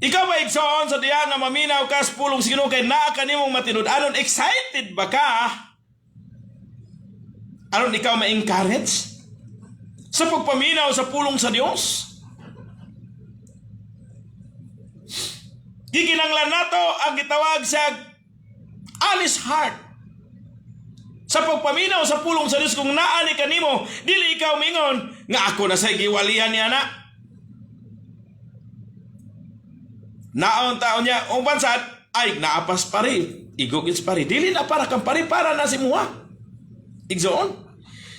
Speaker 1: Ikaw ba igsoon sa diya nga maminaw ka sa pulong sa Ginoo kay naa kanimong matinud-anon? Excited ba ka? Aron ikaw ma-encourage sa pagpaminaw sa pulong sa Dios? Gikinanglan nato ang gitawag sa honest heart. Sa pagpaminaw sa pulong sa Dios kung naani kanimo, dili ikaw mingon nga ako na say giwalihan niya na. Naon taon niya, ang bansad, ay naapas pari, igogits pari. Dili na para kang pari, para na si muha. Igsoon.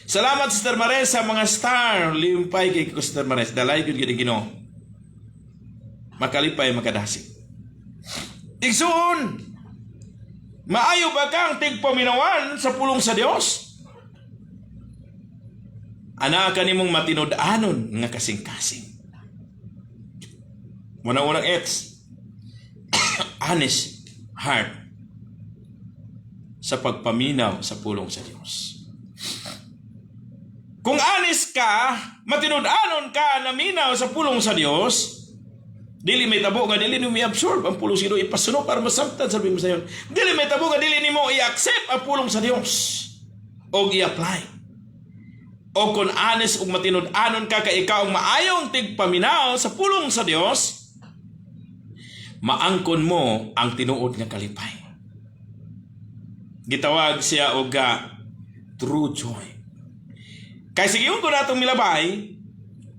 Speaker 1: Salamat Sister Mares sa mga star. Limpay kay Sister Mares. Dalay yun Ginoo. Makalipay, makadasig. Igsoon. Maayo ba kang tigpaminawan sa pulong sa Dios? Ana ka nimong matinud-anon nga kasing-kasing. Unang-unang it's honest heart sa pagpaminaw sa pulong sa Dios. Kung honest ka, matinud-anon ka na minaw sa pulong sa Dios, dili may tabo nga dili nimo i-absorb ang pulong sa Dios, ipasuno para masabtan sabi mo sa iyon. Dili may tabo nga dili nimo i-accept ang pulong sa Dios o i-apply. O kung honest ug matinud-anon ka kay ikaw ang maayong tigpaminaw sa pulong sa Dios, maangkon mo ang tinuod nga kalipay. Gitawag siya og true joy. Kay sige ko natong milabay,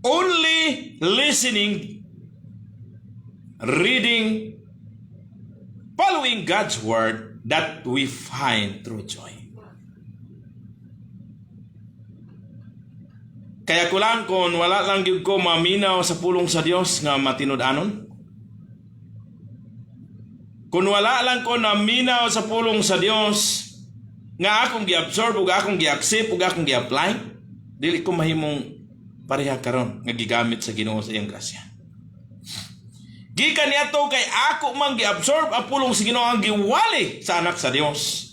Speaker 1: only listening, reading, following God's word that we find true joy. Kaya ko lang kung wala lang gyud ko maminaw sa pulong sa Dios nga matinud-anon. Kung wala lang ko naminaw sa pulong sa Dios nga akong gi-absorb ug akong gi-accept ug akong gi-apply, dili ko mahimong pareha karon nga gigamit sa Ginoo sa iyang grasya. Gikan niya to kay ako man gi-absorb ang pulong sa Ginoo ang giwali sa anak sa Dios.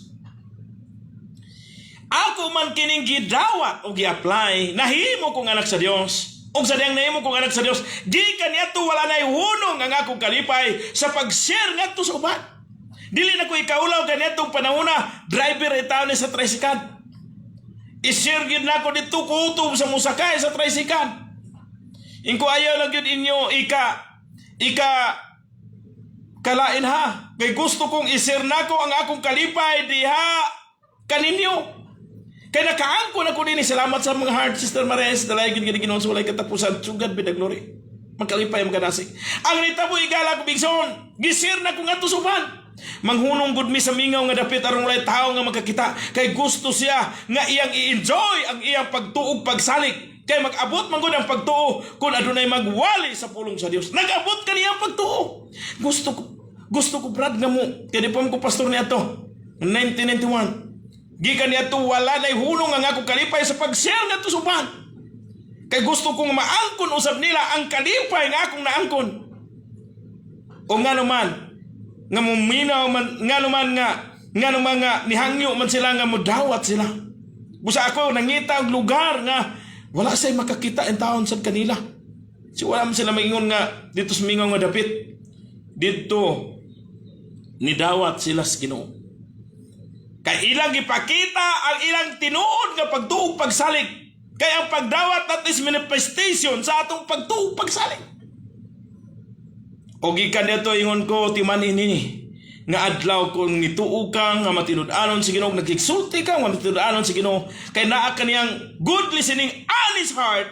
Speaker 1: Ako man kining gidawat o gi-apply, nahimo kong anak sa Dios. O sa diyang nahimo kong anak sa Dios, gikan niya to wala na'y hunong ang akong kalipay sa pag-share nga to sa uban. Dili na ko ikaulaw kanya itong panahuna, driver itaw ni sa tricycle. I-share yun na ko dito kutob sa musakay sa tricycle. Ingko ayaw lang yun inyo kalain ha. Kay gusto kong i-share na ko ang akong kalipay diha kaninyo. Kaya nakaangko na ko din salamat sa mga heart, Sister Mares, dalay giniginon sa walay katapusan, sugad bidag glory. Magkalipay ang ganasi. Ang nitabo igala ko bigson, gisir na ko nga tusuban. Manghunong gud mi sa mingaw nga dapit aron walay tao nga makakita. Kay gusto siya nga iyang i-enjoy ang iyang pagtuog pagsalik. Kay mag-abot man gud ang pagtuo kung adunay magwali sa pulong sa Dios. Nag-abot kaniyang pagtuo. Gusto ko brad nga mo. Kaya di pa ko pastor niya to. 1991. Gikan niya to wala na'y hunong ang ako kalipay sa pag-share nga to suban. Kay gusto kong maangkon usab nila ang kalipay nga akong naangkon. O nga naman, nga muminaw man, nga naman nga nihangyo man sila nga mudawat sila. Busa ako nangita ang lugar nga wala say makakita ang taon sa kanila. Si wala man sila maingon nga dito sa mingaw nga dapit. Dito nidawat sila sa Ginoo. Kay ilang ipakita ang ilang tinuod nga pagtuog pagsalig. Kay ang pagdawat that is manifestation sa atong pagtuog pagsalig. O gikan dito ingon ko timanin ini nga adlaw kung nituog ka nga matinud-anon sa Ginoo, nagigsulti ka nga matinud-anon sa Ginoo, kay naa kaniyang good listening honest heart,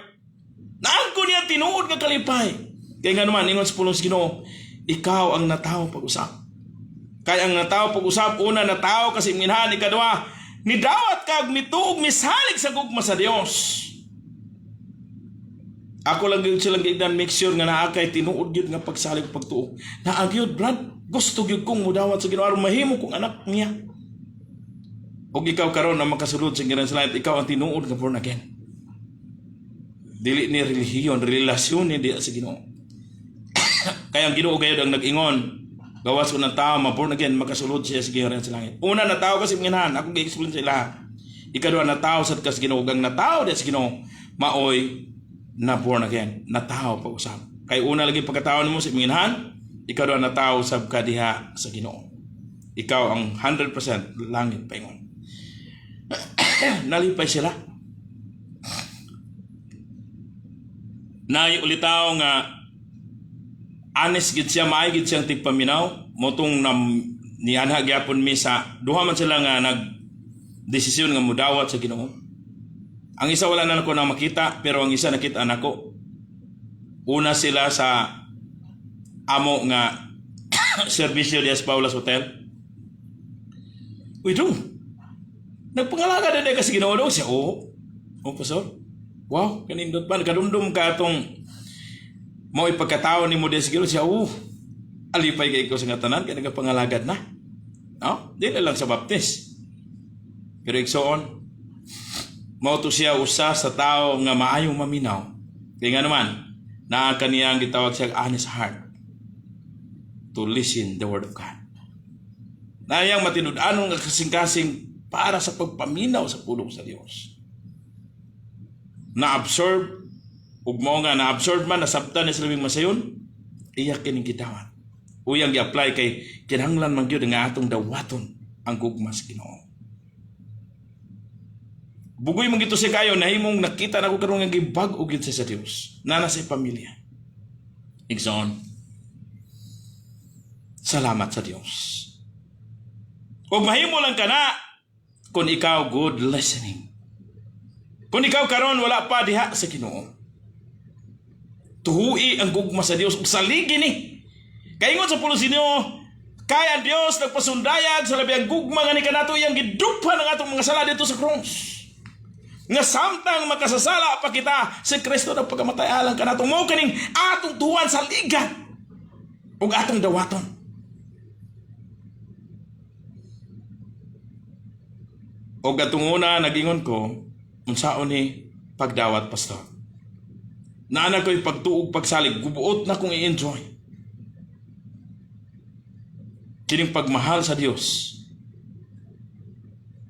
Speaker 1: naangko niya tinuod nga kalipay. Kay nga naman ingon sa pulong sa Ginoo, ikaw ang natawo pag-usap. Kaya ang nataw pag-usap, una nataw kasi minhan, ikadwa, nidawat ka, mituog, misalig sa gugma sa Dios. Ako lang yun silang gigdan, make sure nga naakay, tinuod yun nga pagsalig pagtuog. Naagyod, brad, gusto yun kong mudawat sa Ginoo, mahimo kong anak niya. O ikaw karon na makasulod sa Ginoo sa langit, ikaw ang tinuod nga born again. Dili ni relihiyon, relasyon ni sa Ginoo. Kaya ang Ginoo gayud ang nag-ingon, gawas ko ng tao, ma-born again, makasulod siya sa Ginoo sa langit. Una, na tao kasi mingahan, akong gi-explain sa ila. Ikadwa, na tao sa kas Ginoo, gang na tao sa Ginoo, maoy, na born again, na tao pag-usap. Kaya una lagi pagkatao mo sa mingahan, ikadwa, na tao sa kadiha sa Ginoo. Ikaw ang 100% langit pa ingon. Nalipay sila. Ulitaw nga honest gid siya, maay gid siyang tigpaminaw, motong nianha gyapon mi sa duha man sila nga nag-desisyon nga mudawat sa Ginoo. Ang isa wala na ako na makita, pero ang isa nakita nako. Una sila sa amo nga serbisyo di Paulas Hotel. Uy, dong, nagpangalaga na kasi Ginoo daw siya. Pastor. Wow, kanindot pa, kadumdum ka itong mo ipagkatao ni mo des Ginoo siya, alipay kay ko sa ngatanan kay nagapangalagad na. No? Dili lang sa baptis. Pero igsoon, mao to siya usa sa tao nga maayong maminaw. Kaya nga naman, na kaniyang gitawag siya honest heart to listen the word of God. Nayang matinud-anong nga kasing-kasing para sa pagpaminaw sa pulong sa Dios. Na-absorb, ug mao nga na-absorb man, nasabtan ni sa labing masayon, iya kining gidawat. Uyang gi-apply kay kinahanglan man gyud nga atong dawaton ang gugma sa Ginoo. Bugoy man gito si kayo, nahimong nakita na ko karon nga gibag-o gyud sa Dios. Nana sa pamilya. Igsoon. Salamat sa Dios. Ug mahimo lang kana kung ikaw good listening. Kung ikaw karon wala pa diha sa Ginoo. Tuhui ang gugma sa Dios ug saligi ni. Kaingon sa pulo Ginoo, kaya ang Dios nagpasundayag sa labi ang gugma nga ni kanato iyang giduphan ang atong mga sala dito sa cross. Nga samtang makasasala pa kita si Kristo na pagkamatay alang kanato mo kaning atong tuwan sa ligat ug atong dawaton. Og atong una nagingon ko unsaon ni pagdawat, pastor. Naana ko'y pagtuog pagsalig, gubuot na kong i-enjoy kining pagmahal sa Dios.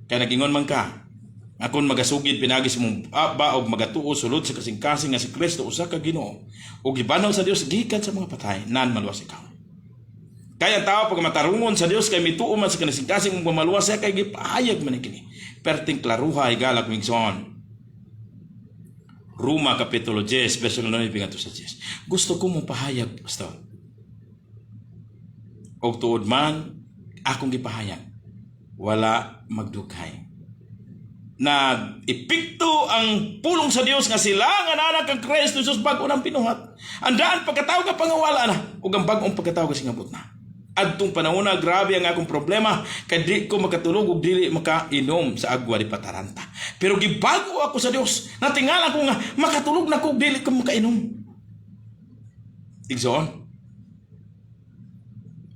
Speaker 1: Kaya nagingon man ka, akon magasugid pinagis mong ba og magatuo sulod sa kasing-kasing nga si Kristo usa ka Ginoo ug gibanaw sa Dios gikan sa mga patay, nan maluwas ikaw. Kaya tao pag matarungon sa Dios kay mituo man sa kasing-kasing mong maluwas kay gipahayag man kini. Perting klaruha igalak ming son. Roma kapitulo 10 bersikulo 9 hanggang sa 10. Gusto ko mong pahayag, pastor. Og tuod man akong gipahayag, wala magdugay. Na ipikto ang pulong sa Dios nga sila nga nanak kang Kristo Jesus bag-o nang pinuhat. Andaan pagkatawag ka pangawala na ug ang bag-ong pagkatawag singabot na. Adtong panahon na grabe ang akong problema kay di ko makatulog ug dili makainom sa agwa di pataranta. Pero gibago ako sa Dios. Natingala ko nga makatulog na ko ug dili ko makainom. Igsoon.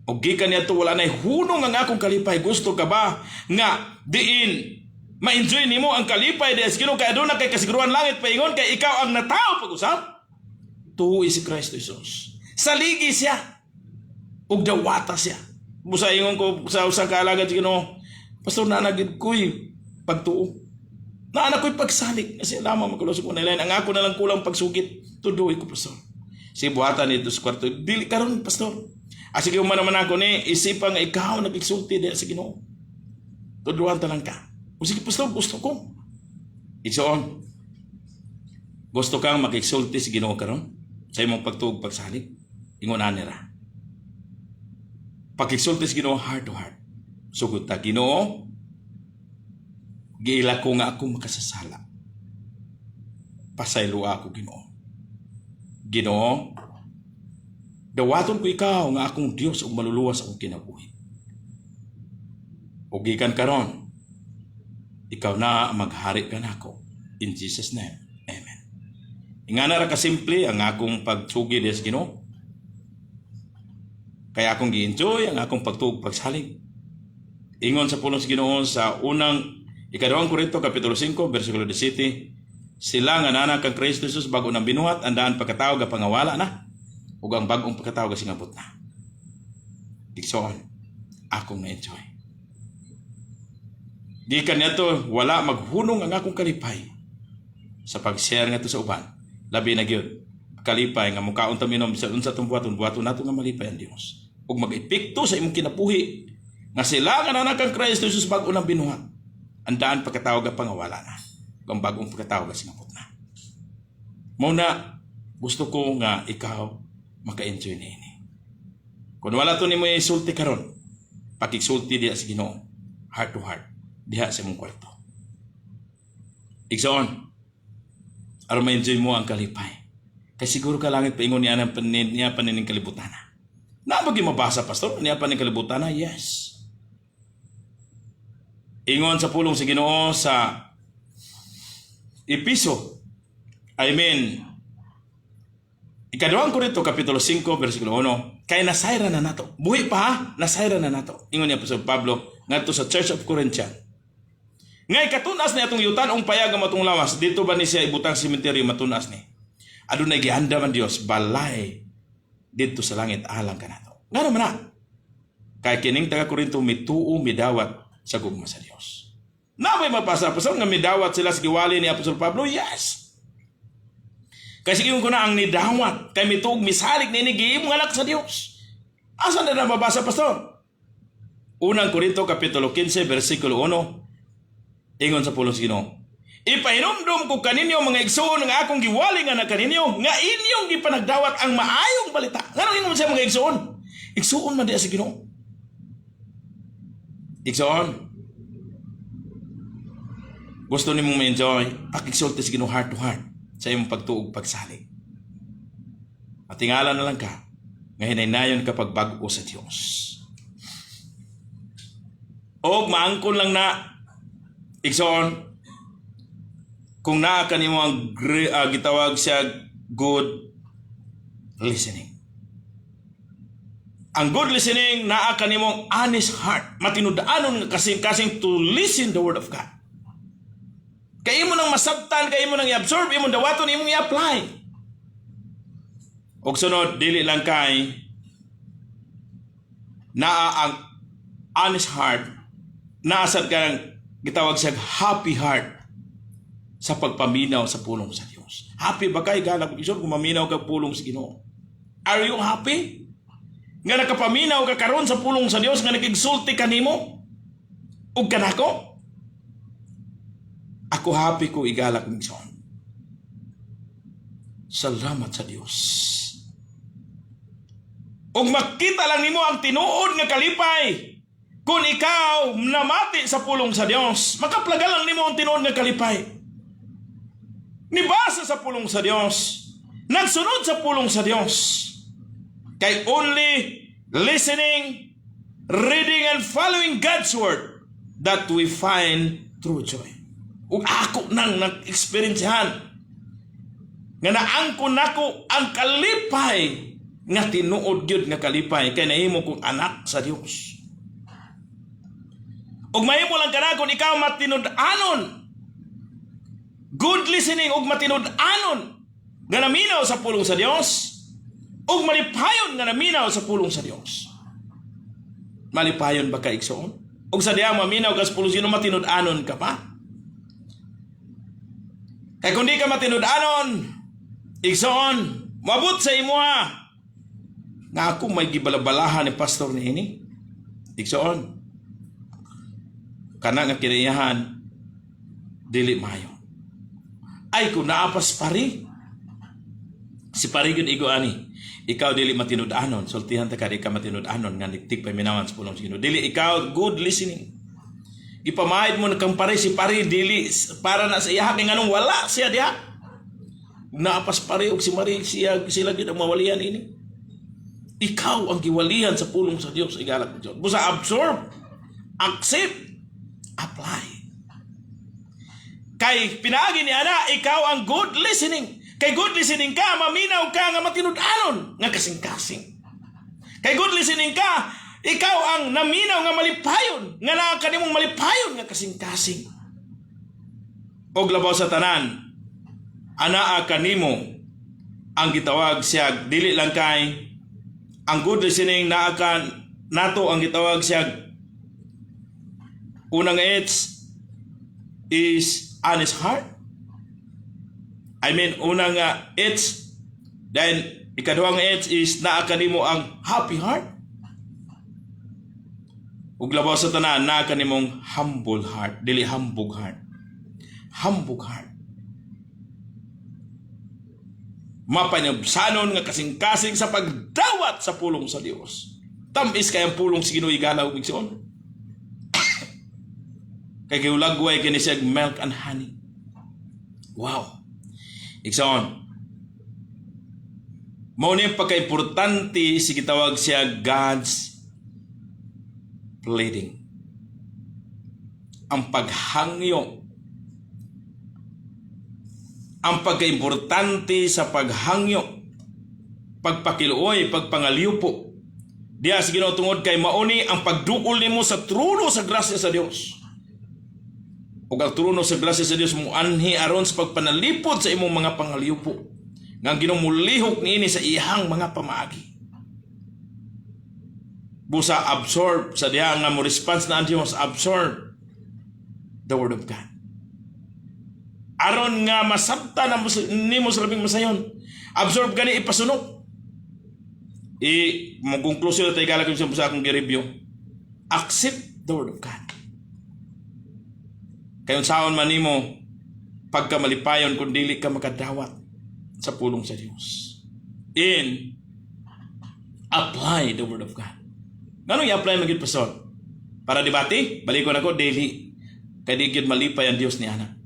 Speaker 1: Og gikan niadto wala nay hunong ang akong kalipay. Gusto ka ba nga diin ma-enjoy nimo ang kalipay des Ginoo kay aduna kay kasiguruhan langit paingon kay ikaw ang natao pag-usap? Tuo si Kristo Jesus. Saligi siya. Ug dawata siya. Busa ingon ko sa usa ka alagad sa Ginoo, pastor na nagid koy pagtuo. Na anak ko'y pagsalig kasi lamang magkulusok ko na ilan. Ang ako na lang kulang pagsugit. Tuduhi ko, pastor. Si buhatan nito sa kwarto. Dili karon, pastor. Sige man naman ako ni isipan nga ikaw nag-exulti diya sa Ginoo. Tuduhan ta lang ka. O sige, pastor, gusto ko. Igsoon. Gusto kang mag-exulti sa Ginoo karon sa imong pagtuog pagsalig. Ingon nira. Pag-exulti sa Ginoo heart to heart. Sugod ta, Ginoo, giila ko nga ako makasasala. Pasaylo ako, Ginoo. Ginoo, dawaton ko ikaw nga akong Dios ug maluluwas akong kinabuhi. Ug gikan karon, ikaw na maghari ka nako. In Jesus' name, amen. Ingana ra kasimple ang akong pagsugi des Ginoo. Kaya akong gi-enjoy ang akong pagtuog pagsalig. Ingon sa pulong sa Ginoo sa unang Ikadawang Korinto kapitulo 5 bersikulo 17, sila nga nanak kang Kristo Jesus bago nang binuhat andaan pagkatawag nga pangawala na ug ang bag-ong pagkatawag nga singabot na. Igsoon, akong na-enjoy. Gikan niadto wala maghunong ang akong kalipay sa pag-share ngadto sa uban. Labi na gyud kalipay nga mukaon ta minom sa unsa tong buhaton nato nga malipay ang Dios. Ug mag-epekto sa imong kinabuhi nga sila nga nanak kang Kristo Jesus bago nang binuhat. Andaan pagkatawag ang pangawala na. Kung bagong pagkatawag ang sinapot na. Muna, gusto ko nga ikaw maka-enjoy na ini. Kung wala to ni mo isulti karon, pakigsulti diya sa Ginoo, heart to heart, diha sa mong kwarto. Igsoon, aron ma-enjoy mo ang kalipay. Kasi siguro ka langit paingon niya panining kalibutan na. Nabagi mabasa, pastor, niya panining kalibutan na? Yes. Ingon sa pulong sa Ginoo sa Ikadawang Korinto kapitulo 5 bersikulo 1, Kay nasayra na nato. Buhi pa ha, nasayra na nato. Ingon ni Apostol Pablo ngadto sa Church of Corinthians. Ngay katunas ni atong yutan ong payag nga matong lawas. Dito ba ni siya ibutang sementeryo matunas ni? Adunay gihanda man Dios balay dito sa langit alang kanato. Ngano man na? Kay kining taga Corinto mituo midawat sa gugma sa Dios. Na may mapasa-pasal nga midawat sila sa giwali ni Apostol Pablo? Yes. Kasi ingon ko na ang nidawat kay mituog misalig ni giimong anak sa Dios. Asa na nababasa pastor? Unang Korinto kapitulo 15 bersikulo 1. Ingon sa pulos Ginoo, ipahinomdom ko kaninyo mga igsoon nga akong giwali nga na kaninyo nga inyong gipanagdawat ang maayong balita. Ngano ingon sa mga igsoon? Igsoon man diya sa Ginoo. Igsoon. Gusto nimong ma-enjoy, pakigsulti sa Ginoo heart to heart sa imong pagtuog pagsalig. Matingala na lang ka nga hinaynayon ka pagbago sa Dios. Og maangkon lang na igsoon, kung naa ka nimo ang gitawag siya good listening. Ang good listening, naa ka nimo honest heart. Matinudaanon nga kasing-kasing to listen the word of God. Kaya mo nang masabtan, kaya mo nang i-absorb, imo dawaton, imo i-apply. Og sunod, dili lang kay naa ang honest heart, naasad ka ng gitawag siya happy heart sa pagpaminaw sa pulong sa Dios. Happy ba kay galak isod kung maminaw ka pulong sa Ginoo? Are you happy? Nga nakapaminaw ka karon sa pulong sa Dios nga nakigsulti kanimo? Ug kanako? Ako happy ko igalak migson. Salamat sa Dios. Ug makita lang nimo ang tinuod nga kalipay. Kung ikaw namati sa pulong sa Dios, makaplaga lang nimo ang tinuod nga kalipay. Nibasa sa pulong sa Dios, nagsunod sa pulong sa Dios. Kay only listening, reading, and following God's word that we find true joy. Ug ako nang nag-experiencehan nga naangkon nako ang kalipay nga tinuod gyud nga kalipay kay nahimo kong anak sa Dios. Ug mahimo lang kanakon ikaw matinud-anon. Good listening ug matinud-anon nga naminaw sa pulong sa Dios ug malipayon nga naminaw sa pulong sa Dios. Malipayon ba ka igsoon? Ug sa diha maminaw ka sa pulong sino matinud-anon ka pa? Kay kung di ka matinud-anon, igsoon, mabut sa imuha nga ako may gibalabalahan ni pastor ni ini. Igsoon, kana nga kinayahan dili mayo. Ay kung naapas pari, si pari gud igo ani, ikaw dili matinud-anon, sultihan ta ka di ka matinud-anon nga nigtig pa minawan sa pulong sa Ginoo. Dili ikaw good listening. Ipamahid mo na kang pare si pare dili para na sa iya kay nganong wala siya diha. Naapas pare og si Mari siya sila gid ang mawalian ini. Ikaw ang giwalihan sa pulong sa Dios igalak Dios. Busa absorb, accept, apply. Kay pinaagi ni ana ikaw ang good listening. Kay good listening ka, maminaw ka nga matinud-anon nga kasing-kasing. Kay good listening ka, ikaw ang naminaw nga malipayon, nga naa kanimong malipayon nga kasing-kasing. Og labaw sa tanan, anaa kanimo ang gitawag siya dili lang kay ang good listening naa kan nato ang gitawag siya unang H is honest heart. I mean unang H, then ikaduhang H is naa kanimo ang happy heart. Ug labaw sa tanan naa kanimong humble heart, dili hambog heart. Hambog heart. Mapanyabsanon nga kasing-kasing sa pagdawat sa pulong sa Dios. Tamis kay ang pulong sa Ginoo igalaw igsoon. Kay giulagway kini siya milk and honey. Wow. Igsoon. Mao ni pagka-importante si gitawag siya God's pleading. Ang paghangyo. Ang pagka-importante sa paghangyo, pagpakiluoy, pagpangaliupo Diya sa Ginoo tungod kay mauni ang pagduol nimo sa trono sa grasya sa Dios. Ug ang trono sa grasya sa Dios mo anhi aron sa pagpanalipod sa imong mga pangaliyupo. Nga ang Ginoo mulihok niini sa iyang mga pamaagi. Busa absorb sa diha nga mo response na ang Dios, absorb the word of God. Aron nga masabta na nimo sa labing masayon. Absorb gani ipasunod. Mag-conclusion na tayo galak yung sa akong gi-review. Accept the word of God. Kayon saon man nimo pagka malipayon kung dili ka makadawat sa pulong sa Dios. Apply the word of God. Ngano i-apply magid pastor? Para debate, balikon ako daily. Kay di gyud malipay ang Dios ni ana.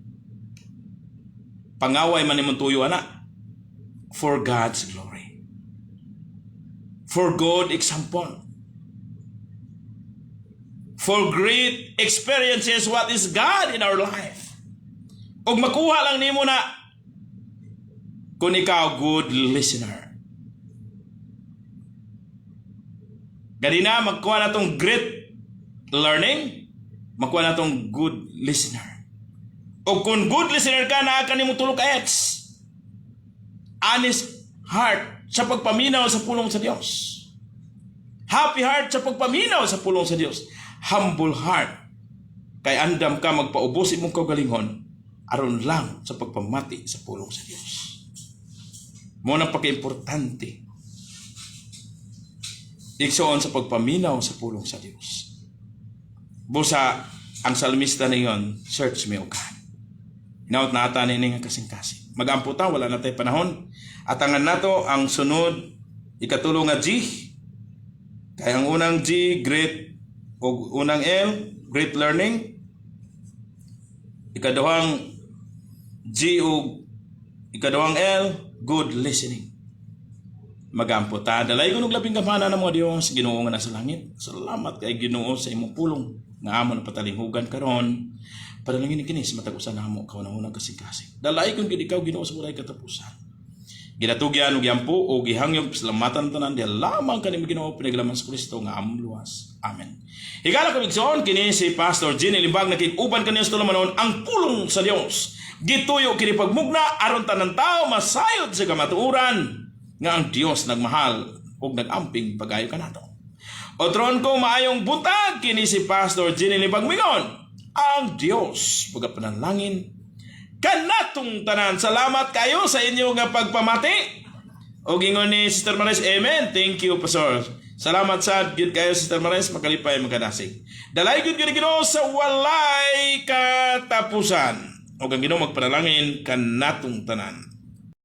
Speaker 1: Pangaway man nimong tuyo ana for God's glory. For God example. For great experiences what is God in our life. Og makuha lang nimo na kung ikaw good listener. Ganina magkuha na tong great learning, makuha na tong good listener. O kung good listener ka na kanimo tulog ayats. Honest heart sa pagpaminaw sa pulong sa Dios. Happy heart sa pagpaminaw sa pulong sa Dios. Humble heart kay andam ka magpaubos imong kaugalingon aron lang sa pagpamati sa pulong sa Dios. Mo na pagka-importante igsoon sa pagpaminaw sa pulong sa Dios. Busa ang salmista niyon, search me, O God. Hinaut na ata ni nga kasing-kasing. Mag-amputa, wala na tayo panahon. Atangan nato ang sunod, ikatulo nga G. Kaya ang unang G, great, o unang L, great learning. Ikaduhang G o ikaduhang L, good listening. Mag-amputa. Dalay ko labing kamana ng mga Diyos, Ginoo nga nasa langit. Salamat kay Ginoo sa imong pulong. Nga amo na patalinghugan karon. Padalangin ni kinis matag-usan namo kaw nang unang kasing-kasing. Dalay kun gid ikaw Ginoo sa walay katapusan. Ginatugyan og yampo o gihangyog salamatan tanan diha lamang kanimo Ginoo pinaglaman sa Kristo nga among luwas. Amen. Higala ko igsoon kini si Pastor Jenny Limbag nakig-uban kaniya sa tulamanon ang pulong sa Dios. Gituyo kini pagmugna aron tanan tawo masayod sa kamatuoran nga ang Dios nagmahal ug nagamping pagayo kanato. Otron ko maayong butag kini si Pastor Jenny Limbag mingon. Ang Dios pagapanalangin kanatong tanan. Salamat kayo sa inyo nga pagpamati. O gingon ni Sister Maris, amen. Thank you, Pastor. Salamat sa good kayo, Sister Maris. Makalipay, magkadasig. Dalay good Ginoo sa walay katapusan. O ang Ginoo magpanalangin kanatong tanan.